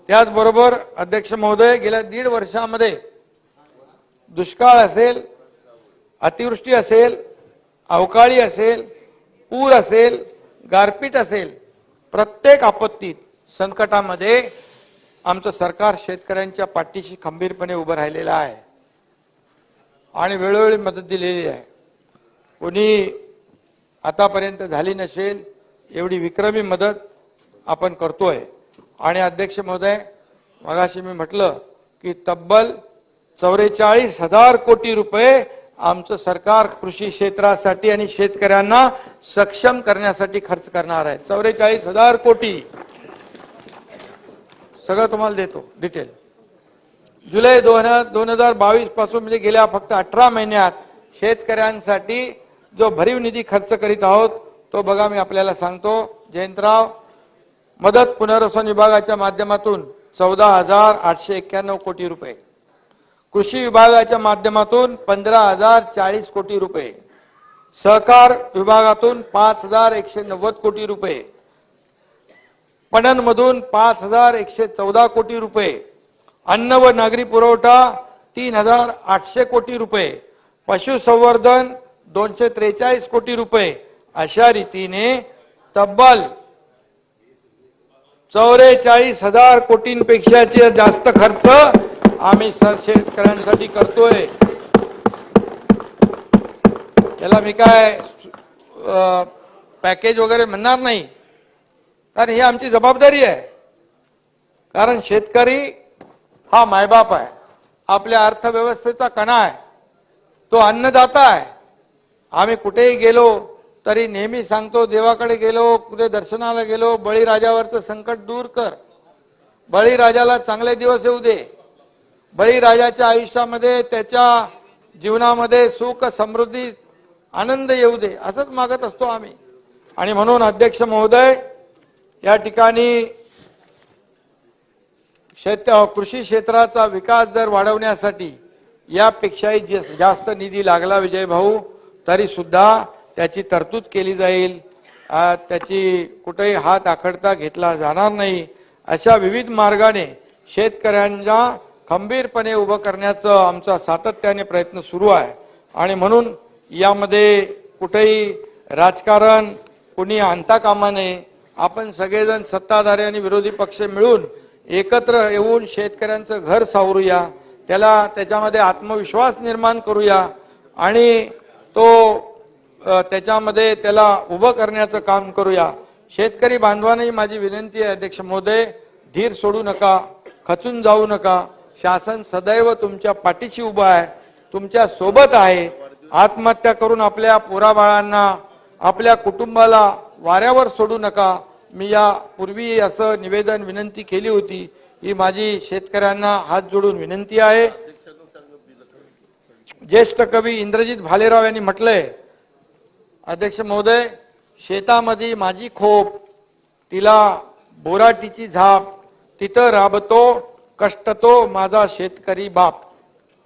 त्याचबरोबर अध्यक्ष महोदय, गेल्या 1.5 वर्षामध्ये दुष्काळ असेल, अतिवृष्टी असेल, अवकाळी असेल, पूर असेल, गारपीट असेल, प्रत्येक आपत्तीत, संकटामध्ये आमचं सरकार शेतकऱ्यांच्या पाठीशी खंबीरपणे उभं राहिलेलं आहे आणि वेळोवेळी मदत दिलेली आहे. कोणी आतापर्यंत झाली नसेल एवढी विक्रमी मदत आपण करतोय. आणि अध्यक्ष महोदय, मगाशी मी म्हटलं की तब्बल 44,000 कोटी रुपये आमचं सरकार कृषी क्षेत्रासाठी आणि शेतकऱ्यांना सक्षम करण्यासाठी खर्च करणार आहे. 44,000 कोटी सगळं तुम्हाला देतो डिटेल. जुलै 2022 पासून म्हणजे गेल्या फक्त 18 महिन्यात शेतकऱ्यांसाठी जो भरीव निधी खर्च करीत आहोत तो बघा मी आपल्याला सांगतो. जयंतराव, मदत पुनर्वसन विभागाच्या माध्यमातून 14,891 कोटी रुपये, कृषी विभागाच्या माध्यमातून 15,040 कोटी रुपये, सहकार विभागातून 5,190 कोटी रुपये, पणनमधून 5,114 कोटी रुपये, अन्न व नागरी पुरवठा 3,800 कोटी रुपये, पशुसंवर्धन 243 कोटी रुपये, अशा रीतीने तब्बल 44,000 कोटींपेक्षा जास्त खर्च आम्ही शेतकऱ्यांसाठी करतोय. याला मी काय पॅकेज वगैरे म्हणणार नाही, कारण ही आमची जबाबदारी आहे. कारण शेतकरी हा मायबाप आहे, आपल्या अर्थव्यवस्थेचा कणा आहे, तो अन्नदाता आहे. आम्ही कुठेही गेलो तरी नेहमी सांगतो, देवाकडे गेलो, कुठे दर्शनाला गेलो, बळीराजावरचं संकट दूर कर, बळीराजाला चांगले दिवस येऊ दे, बळीराजाच्या आयुष्यामध्ये त्याच्या जीवनामध्ये सुख समृद्धी आनंद येऊ दे, असंच मागत असतो आम्ही. आणि म्हणून अध्यक्ष महोदय, या ठिकाणी कृषी क्षेत्राचा विकास जर वाढवण्यासाठी यापेक्षाही जास्त निधी लागला विजय भाऊ, तरी सुद्धा त्याची तरतूद केली जाईल. त्याची कुठेही हात आखडता घेतला जाणार नाही. अशा विविध मार्गाने शेतकऱ्यांना खंबीरपणे उभं करण्याचं आमचा सातत्याने प्रयत्न सुरू आहे. आणि म्हणून यामध्ये कुठेही राजकारण कुणी आणता कामा नये. आपण सगळेजण सत्ताधारी आणि विरोधी पक्ष मिळून एकत्र येऊन शेतकऱ्यांचं घर सावरूया, त्याच्यामध्ये आत्मविश्वास निर्माण करूया आणि त्याच्यामध्ये त्याला उभं करण्याचं काम करूया. शेतकरी बांधवांनाही माझी विनंती आहे, अध्यक्ष महोदय, धीर सोडू नका, खचून जाऊ नका. शासन सदैव तुमच्या पाठीशी उभं आहे, तुमच्या सोबत आहे. आत्महत्या करून आपल्या पोराबाळांना, आपल्या कुटुंबाला वाऱ्यावर सोडू नका. मी यापूर्वी असं निवेदन विनंती केली होती. ही माझी शेतकऱ्यांना हात जोडून विनंती आहे. ज्येष्ठ कवी इंद्रजित भालेराव यांनी म्हटलंय, अध्यक्ष महोदय, शेतामध्ये माझी खोप, तिला बोराटीची झाप, तिथं राबतो कष्टतो माझा शेतकरी बाप.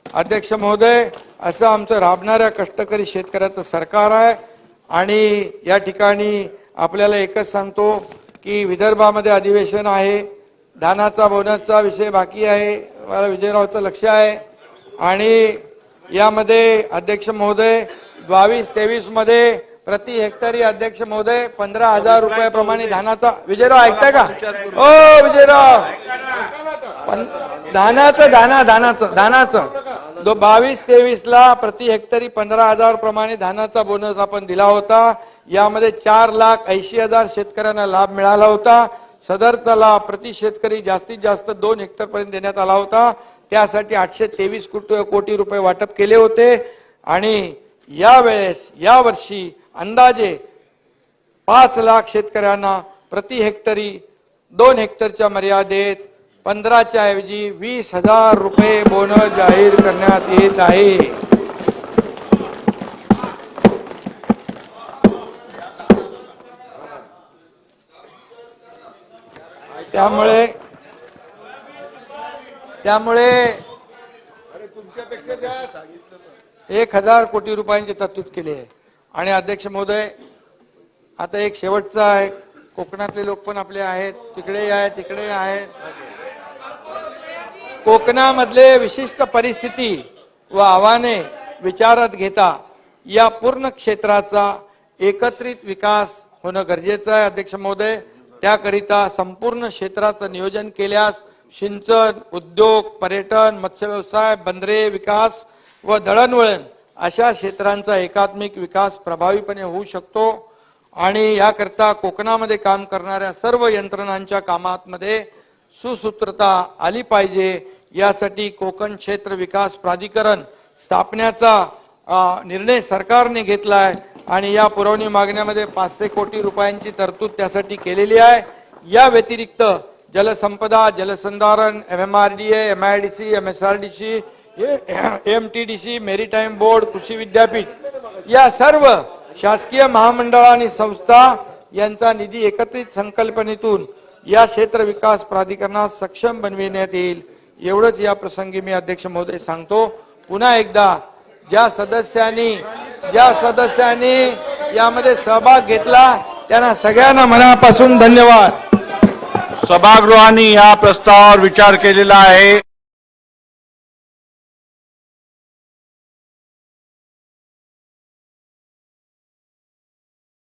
अध्यक्ष महोदय, असं आमचं राबणाऱ्या कष्टकरी शेतकऱ्याचं सरकार आहे. आणि या ठिकाणी आपल्याला एकच सांगतो की विदर्भामध्ये अधिवेशन आहे, धानाचा बोनसचा विषय बाकी आहे, मला विजयरावचं लक्ष आहे. आणि यामध्ये अध्यक्ष महोदय 22-23 मध्ये प्रति हेक्टरी अध्यक्ष महोदय 15,000 रुपयाप्रमाणे धानाचा, विजयराव ऐकताय का? ओ विजयराव, धानाचं 22-23 ला प्रति हेक्टरी 15,000 प्रमाणे धानाचा बोनस आपण दिला होता. यामध्ये 4,80,000 शेतकऱ्यांना लाभ मिळाला होता. सदरचा लाभ प्रति शेतकरी जास्तीत जास्त 2 हेक्टर पर्यंत देण्यात आला होता. त्यासाठी 823 कोटी रुपये वाटप केले होते. आणि यावर्षी अंदाजे 5 लाख शेतकऱ्यांना प्रति हेक्टरी 2 हेक्टरच्या मर्यादेत 15च्या ऐवजी 20,000 रुपये बोनस जाहीर करण्यात येत आहे. त्यामुळे 1,000 कोटी रुपयांची तरतूद केली आहे. आणि अध्यक्ष महोदय, आता एक शेवटचं आहे. कोकणातले लोक पण आपले आहेत, तिकडे आहेत. कोकणामधले विशिष्ट परिस्थिती व आव्हाने विचारात घेता या पूर्ण क्षेत्राचा एकत्रित विकास होणं गरजेचं आहे. अध्यक्ष महोदय, त्याकरिता संपूर्ण क्षेत्राचं नियोजन केल्यास सिंचन, उद्योग, पर्यटन, मत्स्य व्यवसाय, बंदरे विकास व दळणवळण अशा क्षेत्रांचा एकात्मिक विकास प्रभावीपणे होऊ शकतो. आणि याकरता कोकणामध्ये काम करणाऱ्या सर्व यंत्रणांच्या कामांमध्ये सुसूत्रता आली पाहिजे. यासाठी कोकण क्षेत्र विकास प्राधिकरण स्थापण्याचा निर्णय सरकारने घेतलाय आणि या पुरवणी मागण्यामध्ये 500 कोटी रुपयांची तरतूद त्यासाठी केलेली आहे. या व्यतिरिक्त जलसंपदा, जलसंधारण, MMRDA, MIDC, MSRDC, MTDC, maritime board, कृषी विद्यापीठ या सर्व शासकीय महामंडळ आणि संस्था यांचा निधी एकत्रित संकल्पनेतून या क्षेत्र विकास प्राधिकरणास सक्षम बनविण्यात येईल. एवढंच या प्रसंगी मी अध्यक्ष महोदय सांगतो. पुन्हा एकदा ज्या सदस्यांनी यामध्ये सहभाग घेतला त्यांना सगळ्यांना मनापासून धन्यवाद. सभागृहाने या प्रस्तावावर विचार केलेला आहे.